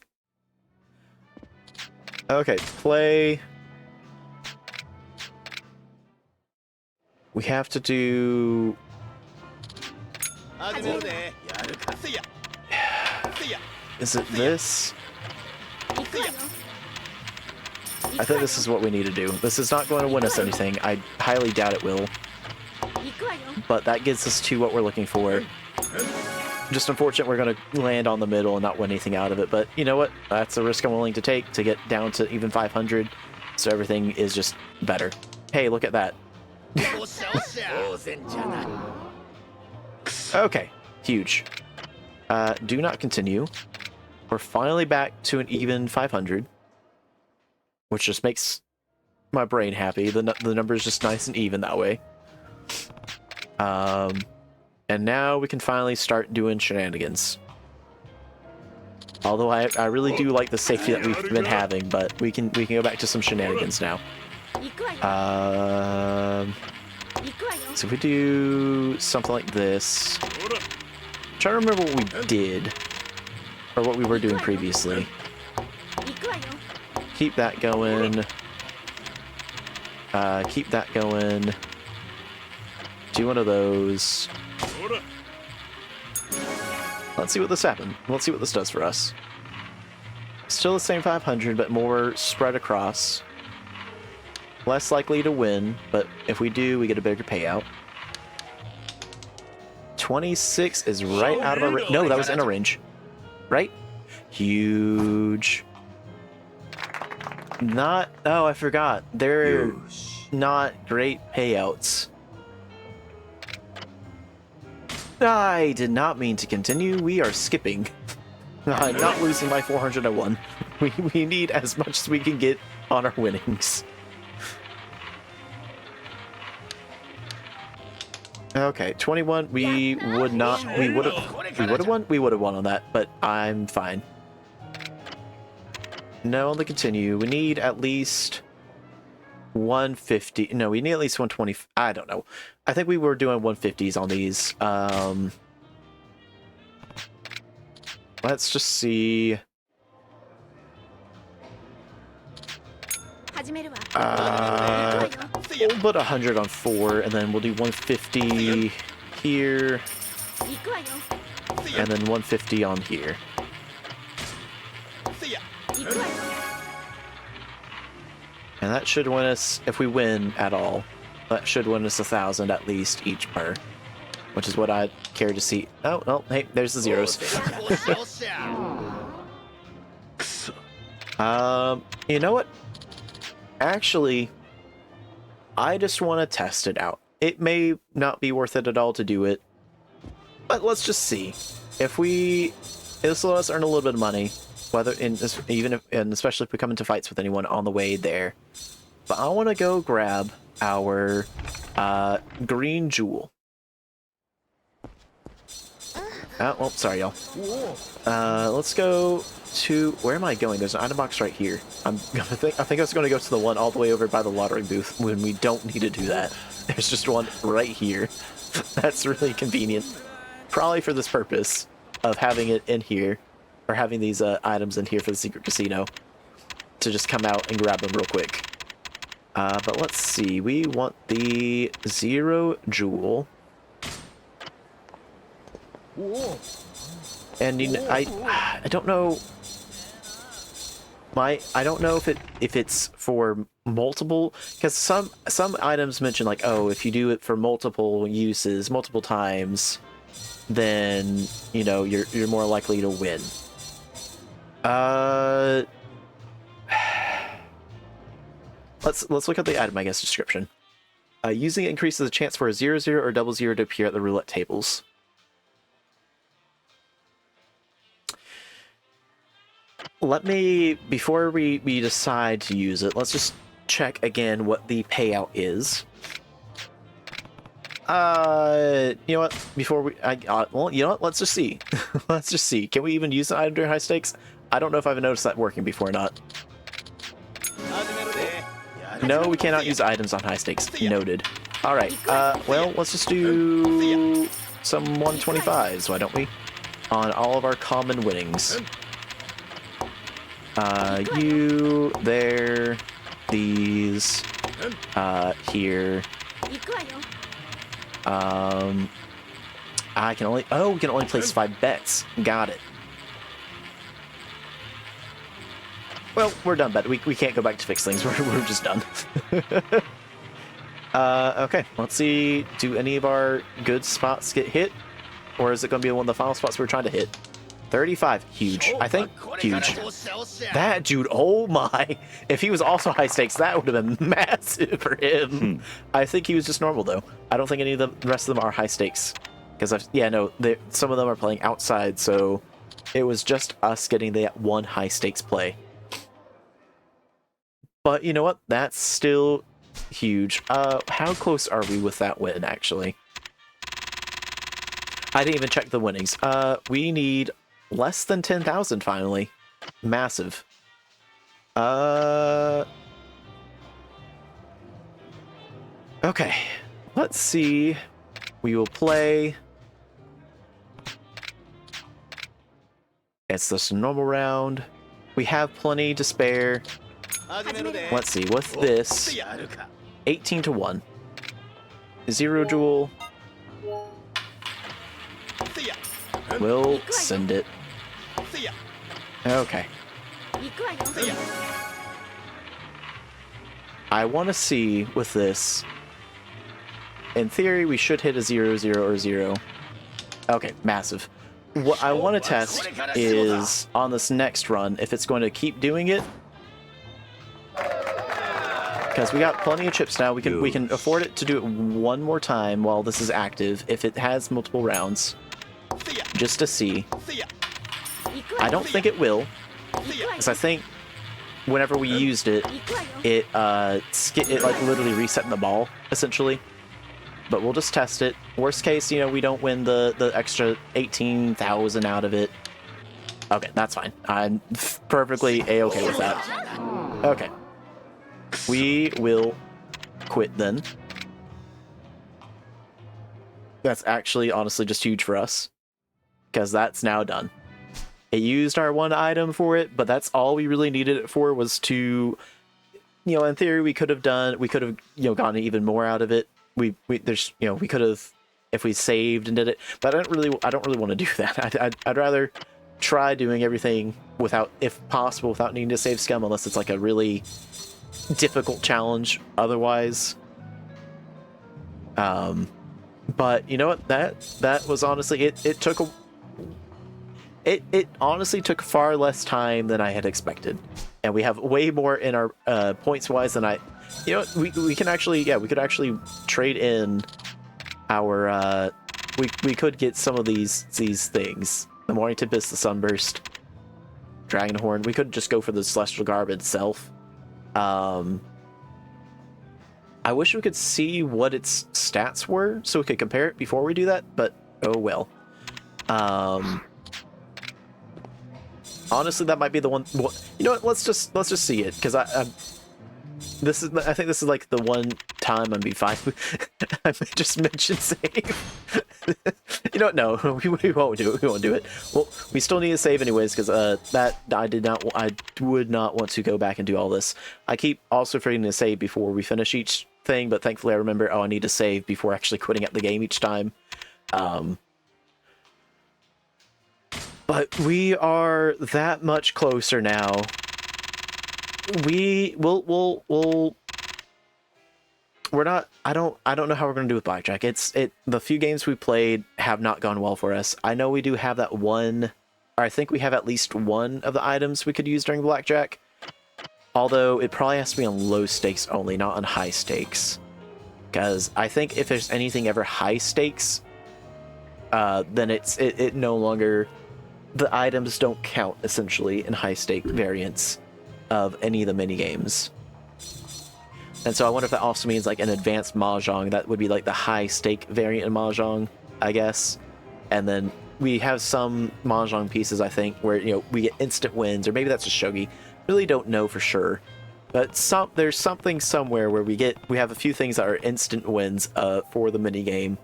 Okay, play. We have to do... Is it this? I think this is what we need to do. This is not going to win us anything. I highly doubt it will. But that gets us to what we're looking for. Just unfortunate we're going to land on the middle and not win anything out of it. But you know what? That's a risk I'm willing to take to get down to even 500. So everything is just better. Hey, look at that. Okay. Huge. Do not continue. We're finally back to an even 500. Which just makes my brain happy. The number is just nice and even that way. And now we can finally start doing shenanigans. Although I really do like the safety that we've been having, but we can go back to some shenanigans now. So if we do something like this, I'm trying to remember what we did, or what we were doing previously. Keep that going. Keep that going. Do one of those. Let's see what this happened. Let's see what this does for us. Still the same 500, but more spread across. Less likely to win, but if we do, we get a bigger payout. 26 is right out of our range. No, that was in our range. Right? Huge. Not... Oh, I forgot. They're not great payouts. I did not mean to continue. We are skipping. I'm not losing by 401. We need as much as we can get on our winnings. Okay, 21. We would not. We would have won. We would have won on that, but I'm fine. No, on the continue. We need at least 150. No, we need at least 120. I don't know. I think we were doing 150s on these. Let's just see. We'll put 100 on 4, and then we'll do 150 here, and then 150 on here. And that should win us, if we win at all, that should win us 1,000 at least each per, which is what I'd care to see. Oh, well, hey, there's the zeros. You know what? Actually, I just want to test it out. It may not be worth it at all to do it, but let's just see. If this will let us earn a little bit of money, whether in this, even if, and especially if we come into fights with anyone on the way there. But I want to go grab our green jewel. Oh, well, sorry, y'all. Let's go to... Where am I going? There's an item box right here. I think I was going to go to the one all the way over by the lottery booth when we don't need to do that. There's just one right here. That's really convenient. Probably for this purpose of having it in here, or having these items in here for the secret casino, to just come out and grab them real quick. But let's see. We want the 0 jewel. And you know, I don't know. I don't know if it's for multiple, because some items mention like, oh, if you do it for multiple uses, multiple times, then you know you're more likely to win. Let's look at the item, I guess, description. Using it increases the chance for a 0-0 or 0-0 to appear at the roulette tables. Let me, before we decide to use it, let's just check again what the payout is. You know what? Before we, well, you know what? Let's just see. Let's just see. Can we even use the item during high stakes? I don't know if I've noticed that working before or not. No, we cannot use items on high stakes. Noted. All right. Well, let's just do some 125s, why don't we? On all of our common winnings. You, there, these, here. I can only, oh, we can only place 5 bets. Got it. Well, we're done, but we can't go back to fix things. We're just done. Okay, let's see. Do any of our good spots get hit? Or is it going to be one of the final spots we're trying to hit? 35. Huge. I think huge. That dude, oh my. If he was also high stakes, that would have been massive for him. I think he was just normal, though. I don't think any of the rest of them are high stakes. Because, yeah, no, some of them are playing outside, so it was just us getting that one high stakes play. But you know what? That's still huge. How close are we with that win, actually? I didn't even check the winnings. We need less than 10,000 finally. Massive. Okay. Let's see. We will play. It's just a normal round. We have plenty to spare. Let's see. What's this? 18 to 1. Zero duel. We'll send it. Okay. I want to see with this. In theory, we should hit a 0, 0, or 0. Okay, massive. What I want to test is on this next run if it's going to keep doing it. Because we got plenty of chips now. We can afford it to do it one more time while this is active if it has multiple rounds. Just to see. I don't think it will. Because I think whenever we used it, it like literally reset the ball, essentially. But we'll just test it. Worst case, you know, we don't win the extra 18,000 out of it. Okay, that's fine. I'm perfectly A-okay with that. Okay. We will quit then. That's actually, honestly, just huge for us. Because that's now done. It used our one item for it, but that's all we really needed it for was to, you know, in theory, we could have, you know, gotten even more out of it. We could have, if we saved and did it, but I don't really want to do that. I'd rather try doing everything without, if possible, without needing to save scum, unless it's like a really difficult challenge otherwise. But you know what, that was honestly, it honestly took far less time than I had expected, and we have way more in our points wise than you know, we can actually, yeah, we could actually trade in our we could get some of these things. The Morning Tempest, the Sunburst, Dragon Horn. We could just go for the Celestial Garb itself. I wish we could see what its stats were so we could compare it before we do that, but oh well. Honestly, that might be the one. Well, you know what? Let's just see it, because I think this is like the one time I'd be fine with. I just mentioned save. You know what? No, we won't do it. We won't do it. Well, we still need to save anyways, because I would not want to go back and do all this. I keep also forgetting to save before we finish each thing, but thankfully I remember, oh, I need to save before actually quitting out the game each time. But we are that much closer now. We're not. I don't know how we're gonna do with blackjack. The few games we played have not gone well for us. I know we do have that one, or I think we have at least one of the items we could use during blackjack. Although it probably has to be on low stakes only, not on high stakes. Because I think if there's anything ever high stakes, then it no longer, the items don't count essentially in high stake variants of any of the mini games. And so I wonder if that also means like an advanced mahjong. That would be like the high stake variant of mahjong, I guess. And then we have some mahjong pieces, I think, where, you know, we get instant wins, or maybe that's a shogi. Really don't know for sure. But there's something somewhere where we have a few things that are instant wins for the mini game,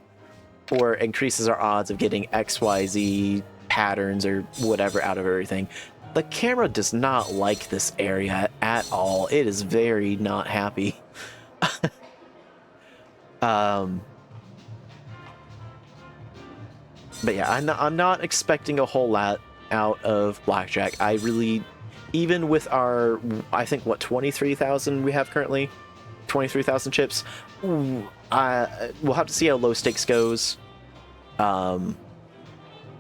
or increases our odds of getting XYZ patterns or whatever out of everything. The camera does not like this area at all. It is very not happy. But yeah, I'm not expecting a whole lot out of blackjack. I really, even with our, I think, what, 23,000 we have currently? 23,000 chips? We'll have to see how low stakes goes. But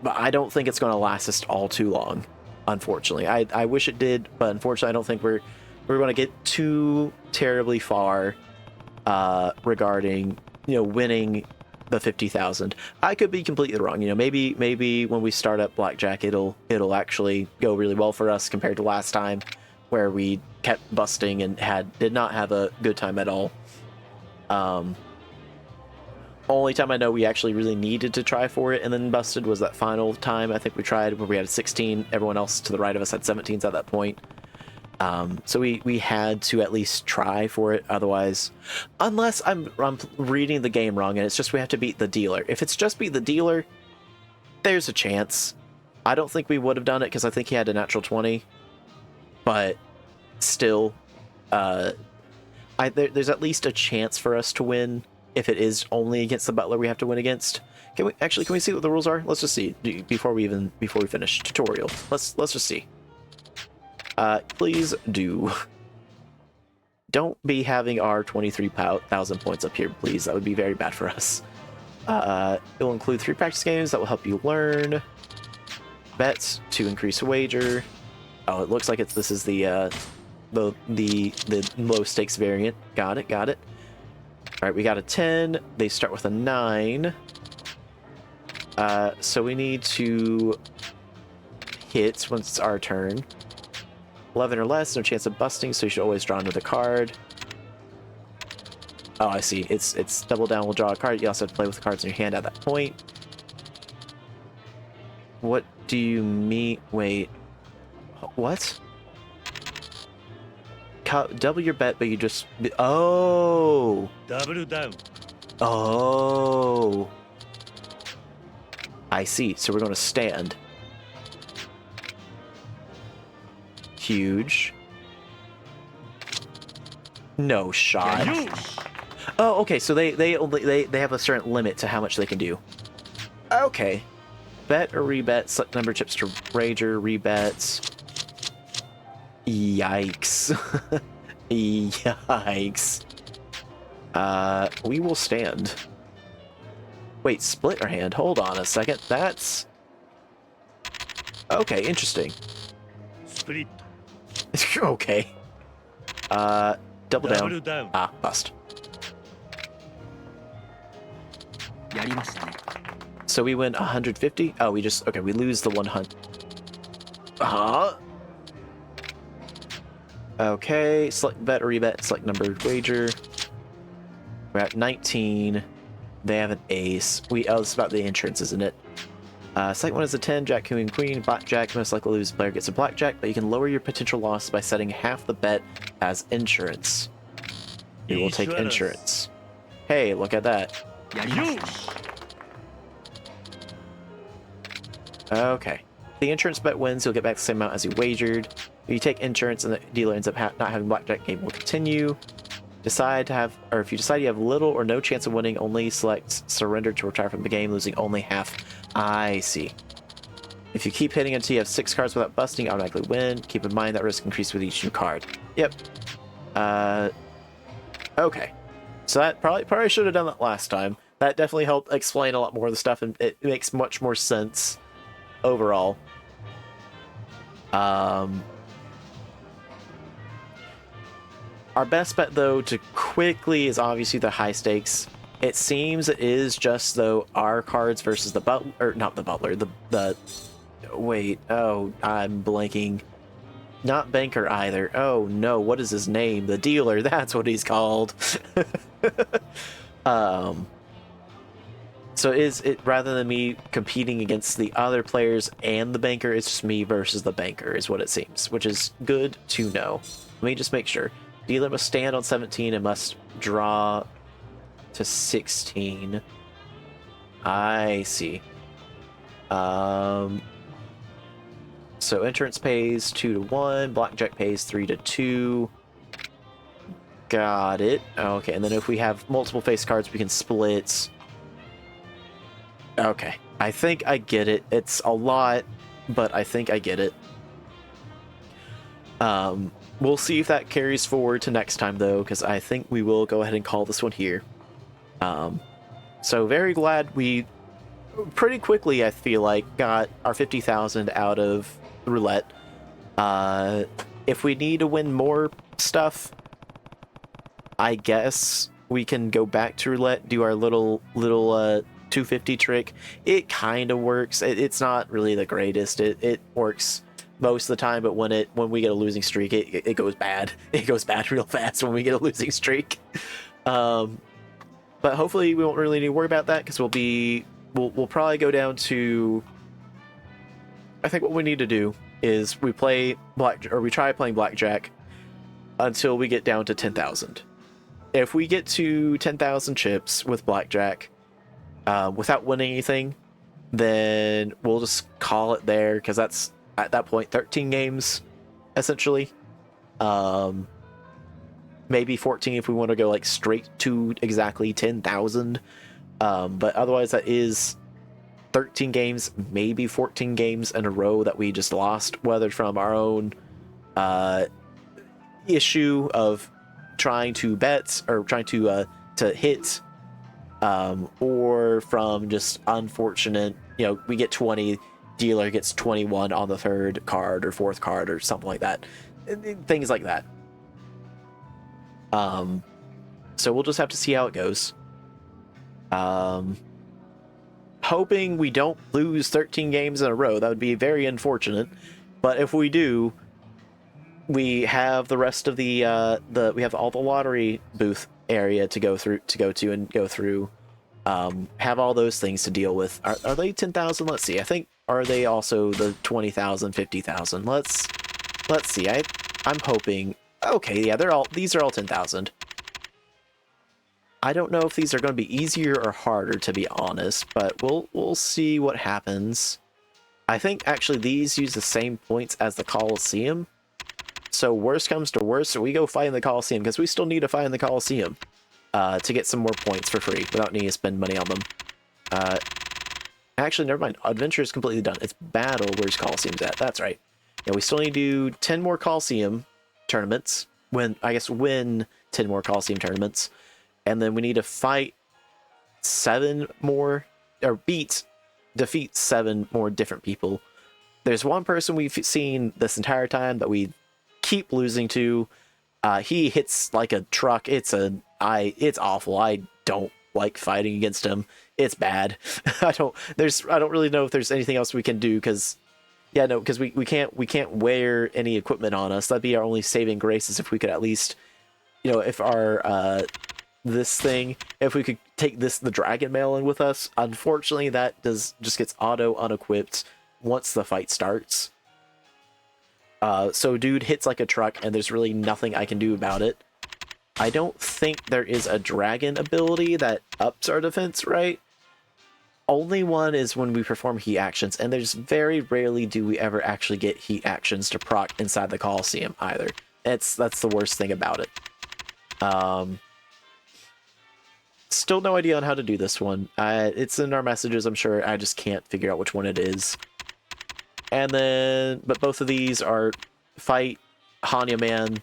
I don't think it's going to last us all too long, unfortunately. I wish it did, but unfortunately I don't think we're going to get too terribly far regarding, you know, winning the 50,000. I could be completely wrong. You know, maybe when we start up blackjack, it'll actually go really well for us compared to last time, where we kept busting and did not have a good time at all. Only time I know we actually really needed to try for it and then busted was that final time I think we tried where we had a 16. Everyone else to the right of us had 17s at that point. So we had to at least try for it. Otherwise, unless I'm reading the game wrong and it's just we have to beat the dealer. If it's just beat the dealer, there's a chance. I don't think we would have done it because I think he had a natural 20. But still, there's at least a chance for us to win if it is only against the butler we have to win against. Can we see what the rules are? Let's just see before we finish tutorial. Let's just see. Please do. Don't be having our 23,000 points up here, please. That would be very bad for us. It will include 3 practice games that will help you learn. Bets to increase wager. Oh, it looks like this is the low stakes variant. Got it. All right, we got a 10. They start with a 9. So we need to hit once it's our turn. 11 or less, no chance of busting, so you should always draw another card. Oh, I see. It's double down, we'll draw a card. You also have to play with the cards in your hand at that point. What do you mean? Wait. What? Double your bet, but you just... Oh! Double down. Oh! I see. So we're going to stand. Huge. No shot. Oh, okay. So they have a certain limit to how much they can do. Okay. Bet or rebet. Select number of chips to wager. Rebets. Yikes. Yikes. We will stand. Wait, split our hand. Hold on a second. That's... Okay, interesting. Split. Okay. Double down. Ah, bust. So we win 150? Oh, we just... Okay, we lose the 100. Huh? Okay, select bet or rebet, select number wager. We're at 19. They have an ace. Oh, this is about the insurance, isn't it? Second one is a 10, Jack, Queen, Blackjack. Most likely lose player gets a Blackjack, but you can lower your potential loss by setting half the bet as insurance. We will take insurance. Hey, look at that. Okay. If the insurance bet wins, you'll get back the same amount as you wagered. If you take insurance and the dealer ends up not having Blackjack, game will continue. If you decide you have little or no chance of winning, only select surrender to retire from the game, losing only half. I see. If you keep hitting until you have 6 cards without busting, you automatically win. Keep in mind that risk increases with each new card. Yep. Okay. So that probably should have done that last time. That definitely helped explain a lot more of the stuff, and it makes much more sense overall. Our best bet, though, to quickly is obviously the high stakes. It seems it is just, though, our cards versus the butler, or not the butler, the wait, oh, I'm blanking. Not banker either. Oh, no, what is his name? The dealer, that's what he's called. So is it, rather than me competing against the other players and the banker, it's just me versus the banker, is what it seems, which is good to know. Let me just make sure. Dealer must stand on 17 and must draw to 16. I see. So entrance pays 2 to 1, blackjack pays 3 to 2. Got it. Okay, and then if we have multiple face cards, we can split. Okay, I think I get it. It's a lot, but I think I get it. We'll see if that carries forward to next time, though, because I think we will go ahead and call this one here. So very glad we pretty quickly, I feel like, got our 50,000 out of roulette. If we need to win more stuff, I guess we can go back to roulette, do our little 250 trick. It kind of works. It's not really the greatest. It works most of the time, but when we get a losing streak, it goes bad. It goes bad real fast when we get a losing streak. But But hopefully we won't really need to worry about that because we'll probably go down to. I think what we need to do is we try playing blackjack until we get down to 10,000. If we get to 10,000 chips with blackjack without winning anything, then we'll just call it there because that's at that point 13 games essentially. Maybe 14 if we want to go like straight to exactly 10,000. But otherwise that is 13 games, maybe 14 games in a row that we just lost, whether from our own issue of trying to bet or trying to hit, or from just unfortunate, we get 20, dealer gets 21 on the third card or fourth card or something like that. Things like that. So we'll just have to see how it goes. Hoping we don't lose 13 games in a row. That would be very unfortunate. But if we do, we have the rest of we have all the lottery booth area to go through, have all those things to deal with. Are they 10,000? Let's see. I think, are they also the 20,000, 50,000? Let's see. I'm hoping. Okay, yeah, these are all 10,000. I don't know if these are going to be easier or harder, to be honest, but we'll see what happens. I think actually these use the same points as the Coliseum. So worst comes to worst, we go fight in the Coliseum, because we still need to fight in the Coliseum to get some more points for free without needing to spend money on them. Actually, never mind. Adventure is completely done. It's battle. Where's Coliseum's at? That's right. Yeah, we still need to do 10 more Coliseum tournaments. Win 10 more Coliseum tournaments. And then we need to fight 7 more, or defeat 7 more different people. There's one person we've seen this entire time that we keep losing to. He hits like a truck. It's awful. I don't like fighting against him. It's bad. I don't really know if there's anything else we can do, because we can't wear any equipment on us. That'd be our only saving grace, is if we could at least, if our if we could take the dragon mail in with us. Unfortunately, that just gets auto unequipped once the fight starts. So dude hits like a truck, and there's really nothing I can do about it. I don't think there is a dragon ability that ups our defense, right? Only one is when we perform heat actions, and there's very rarely do we ever actually get heat actions to proc inside the Coliseum either. That's the worst thing about it. Still no idea on how to do this one. It's in our messages, I'm sure. I just can't figure out which one it is. And then, but both of these are fight Hanya Man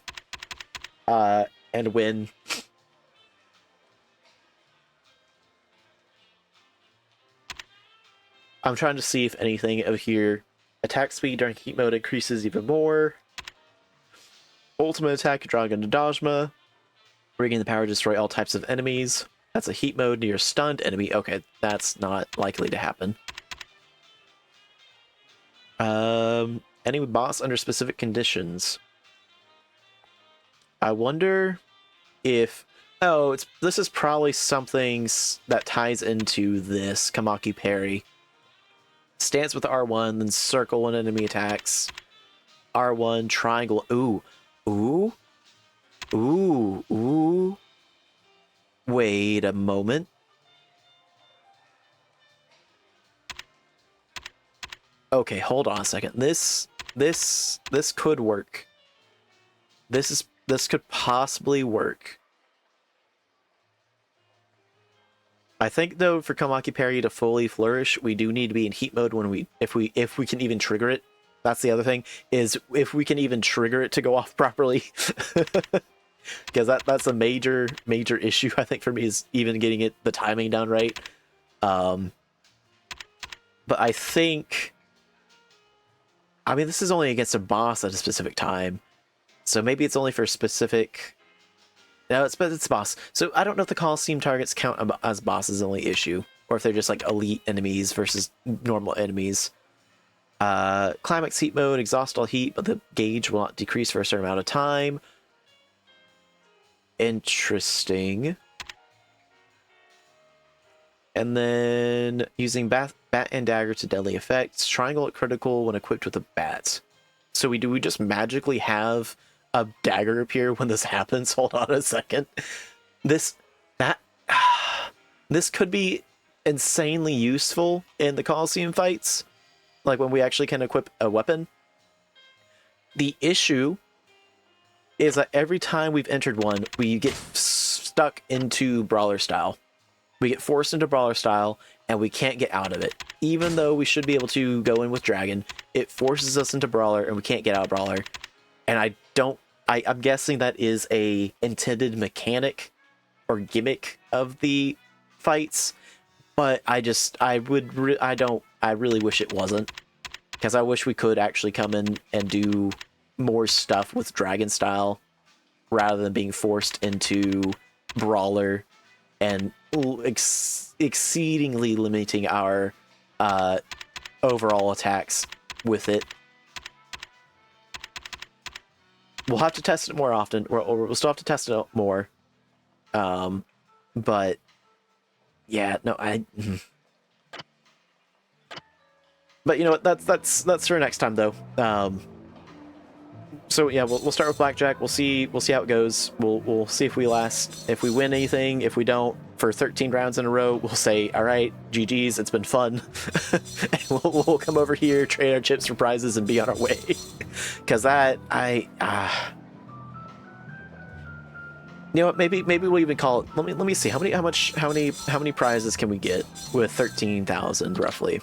and win. I'm trying to see if anything over here. Attack speed during heat mode increases even more. Ultimate attack, Dragon Dodgema. Regain the power to destroy all types of enemies. That's a heat mode near a stunned enemy. Okay, that's not likely to happen. Enemy boss under specific conditions. I wonder if... Oh, this is probably something that ties into this Kamaki Parry. Stance with R1, then circle when enemy attacks. R1, triangle. Ooh. Ooh. Ooh. Ooh. Wait a moment. Okay, hold on a second. This could work. This could possibly work. I think though, for Kamaki Parry to fully flourish, we do need to be in heat mode when if we can even trigger it. That's the other thing, is if we can even trigger it to go off properly. Because that's a major issue, I think, for me, is even getting the timing down right. But I think, I mean, this is only against a boss at a specific time, so maybe it's only for specific. No, it's boss. So I don't know if the Coliseum targets count as bosses the only issue, or if they're just like elite enemies versus normal enemies. Climax heat mode, exhaust all heat, but the gauge will not decrease for a certain amount of time. Interesting. And then using bat and dagger to deadly effects. Triangle at critical when equipped with a bat. So we just magically have a dagger appear when this happens? Hold on a second. This could be insanely useful in the Coliseum fights, like when we actually can equip a weapon. The issue is that every time we've entered one, we get stuck into brawler style. We get forced into brawler style, and we can't get out of it. Even though we should be able to go in with dragon, it forces us into brawler, and we can't get out of brawler. And I'm guessing that is a intended mechanic or gimmick of the fights, but I really wish it wasn't, because I wish we could actually come in and do more stuff with dragon style rather than being forced into brawler and exceedingly limiting our overall attacks with it. We'll have to test it more often, or we'll still have to test it more. But yeah, no, but you know what? That's for next time, though. So yeah, we'll start with blackjack. We'll see how it goes. We'll see if we last, if we win anything. If we don't, for 13 rounds in a row, we'll say, all right, GG's, it's been fun. And we'll come over here, trade our chips for prizes, and be on our way. Because that you know what? Maybe we'll even call it. Let me see how many prizes can we get with 13,000 roughly.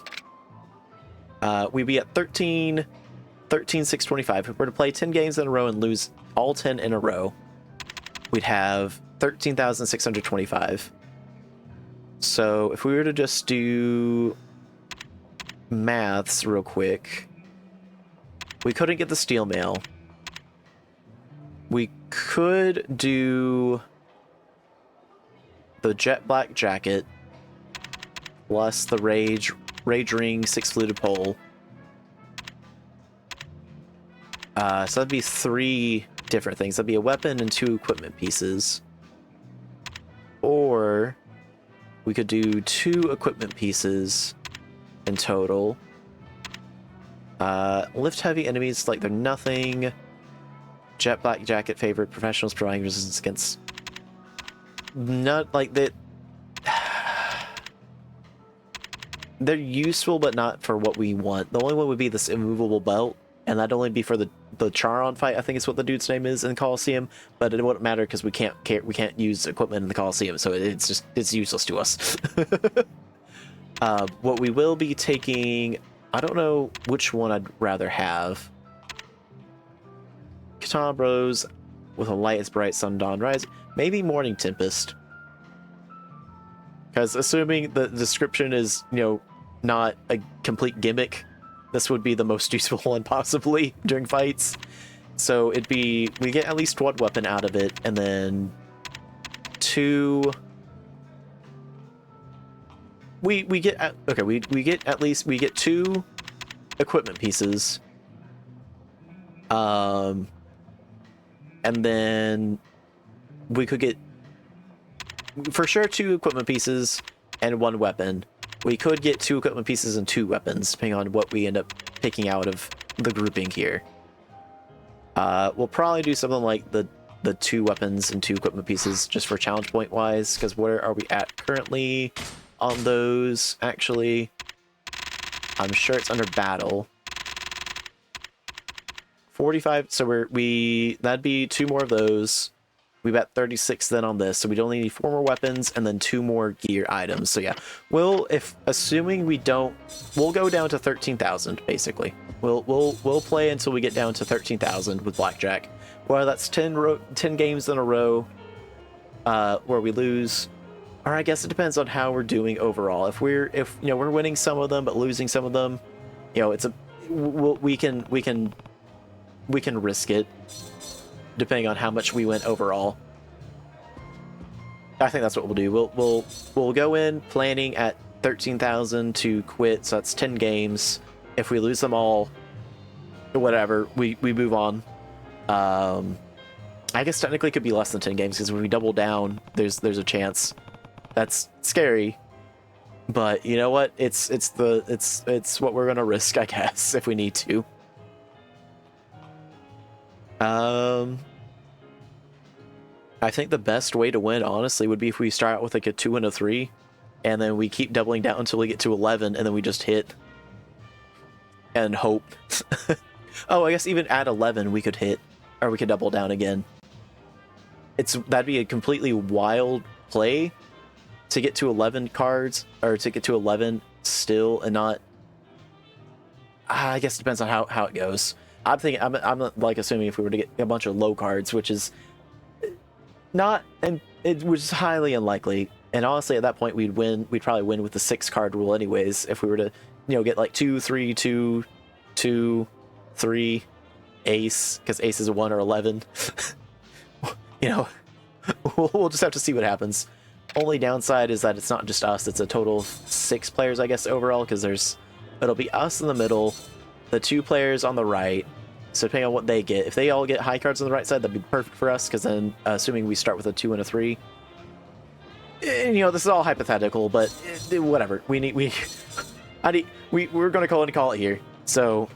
We'd be at 13,625. If we were to play 10 games in a row and lose all 10 in a row, we'd have 13,625. So if we were to just do maths real quick, we couldn't get the steel mail. We could do the jet black jacket plus the rage ring 6 fluted pole. So that'd be 3 different things. That'd be a weapon and 2 equipment pieces. Or we could do 2 equipment pieces in total. Lift heavy enemies like they're nothing. Jet black jacket favorite professionals providing resistance against. Not like that. They're useful, but not for what we want. The only one would be this immovable belt, and that'd only be for the Charon fight. I think is what the dude's name is in Coliseum, but it wouldn't matter because we can't use equipment in the Coliseum, so it's useless to us. What we will be taking, I don't know which one I'd rather have. Katana Bros with a light as bright sun dawn rise. Maybe Morning Tempest. Because assuming the description is, you know, not a complete gimmick, this would be the most useful one possibly during fights. So it'd be, we get at least 1 weapon out of it, and then 2. We get 2 equipment pieces. And then we could get for sure 2 equipment pieces and 1 weapon. We could get 2 equipment pieces and 2 weapons, depending on what we end up picking out of the grouping here. We'll probably do something like the 2 weapons and 2 equipment pieces just for challenge point wise, because where are we at currently on those? Actually, I'm sure it's under battle. 45, so that'd be 2 more of those. We've got 36 then on this, so we'd only need 4 more weapons and then 2 more gear items. So yeah, assuming we don't, we'll go down to 13,000 basically. We'll play until we get down to 13,000 with blackjack. Well, that's 10 games in a row where we lose, or I guess it depends on how we're doing overall. If we're winning some of them but losing some of them, you know, we can risk it depending on how much we went overall. I think that's what we'll do. We'll go in planning at 13,000 to quit, so that's 10 games. If we lose them all, whatever, we move on. I guess technically it could be less than 10 games, because when we double down, there's a chance. That's scary, But you know what? It's what we're gonna risk, I guess, if we need to. I think the best way to win, honestly, would be if we start out with like a 2 and a 3, and then we keep doubling down until we get to 11, and then we just hit and hope. Oh, I guess even at 11 we could hit, or we could double down again. That'd be a completely wild play to get to 11 cards, or to get to 11 still and not. I guess it depends on how it goes. I'm like assuming if we were to get a bunch of low cards, which is not, and it was highly unlikely. And honestly, at that point, we'd probably win with the 6 card rule anyways. If we were to, get like 2, 3, 2, 2, 3, ace, because ace is a 1 or 11. We'll just have to see what happens. Only downside is that it's not just us; it's a total of 6 players, I guess, overall. Because it'll be us in the middle, the 2 players on the right. So depending on what they get, if they all get high cards on the right side, that'd be perfect for us. Because then, assuming we start with a 2 and a 3, and, this is all hypothetical, but whatever. We're gonna call it here. So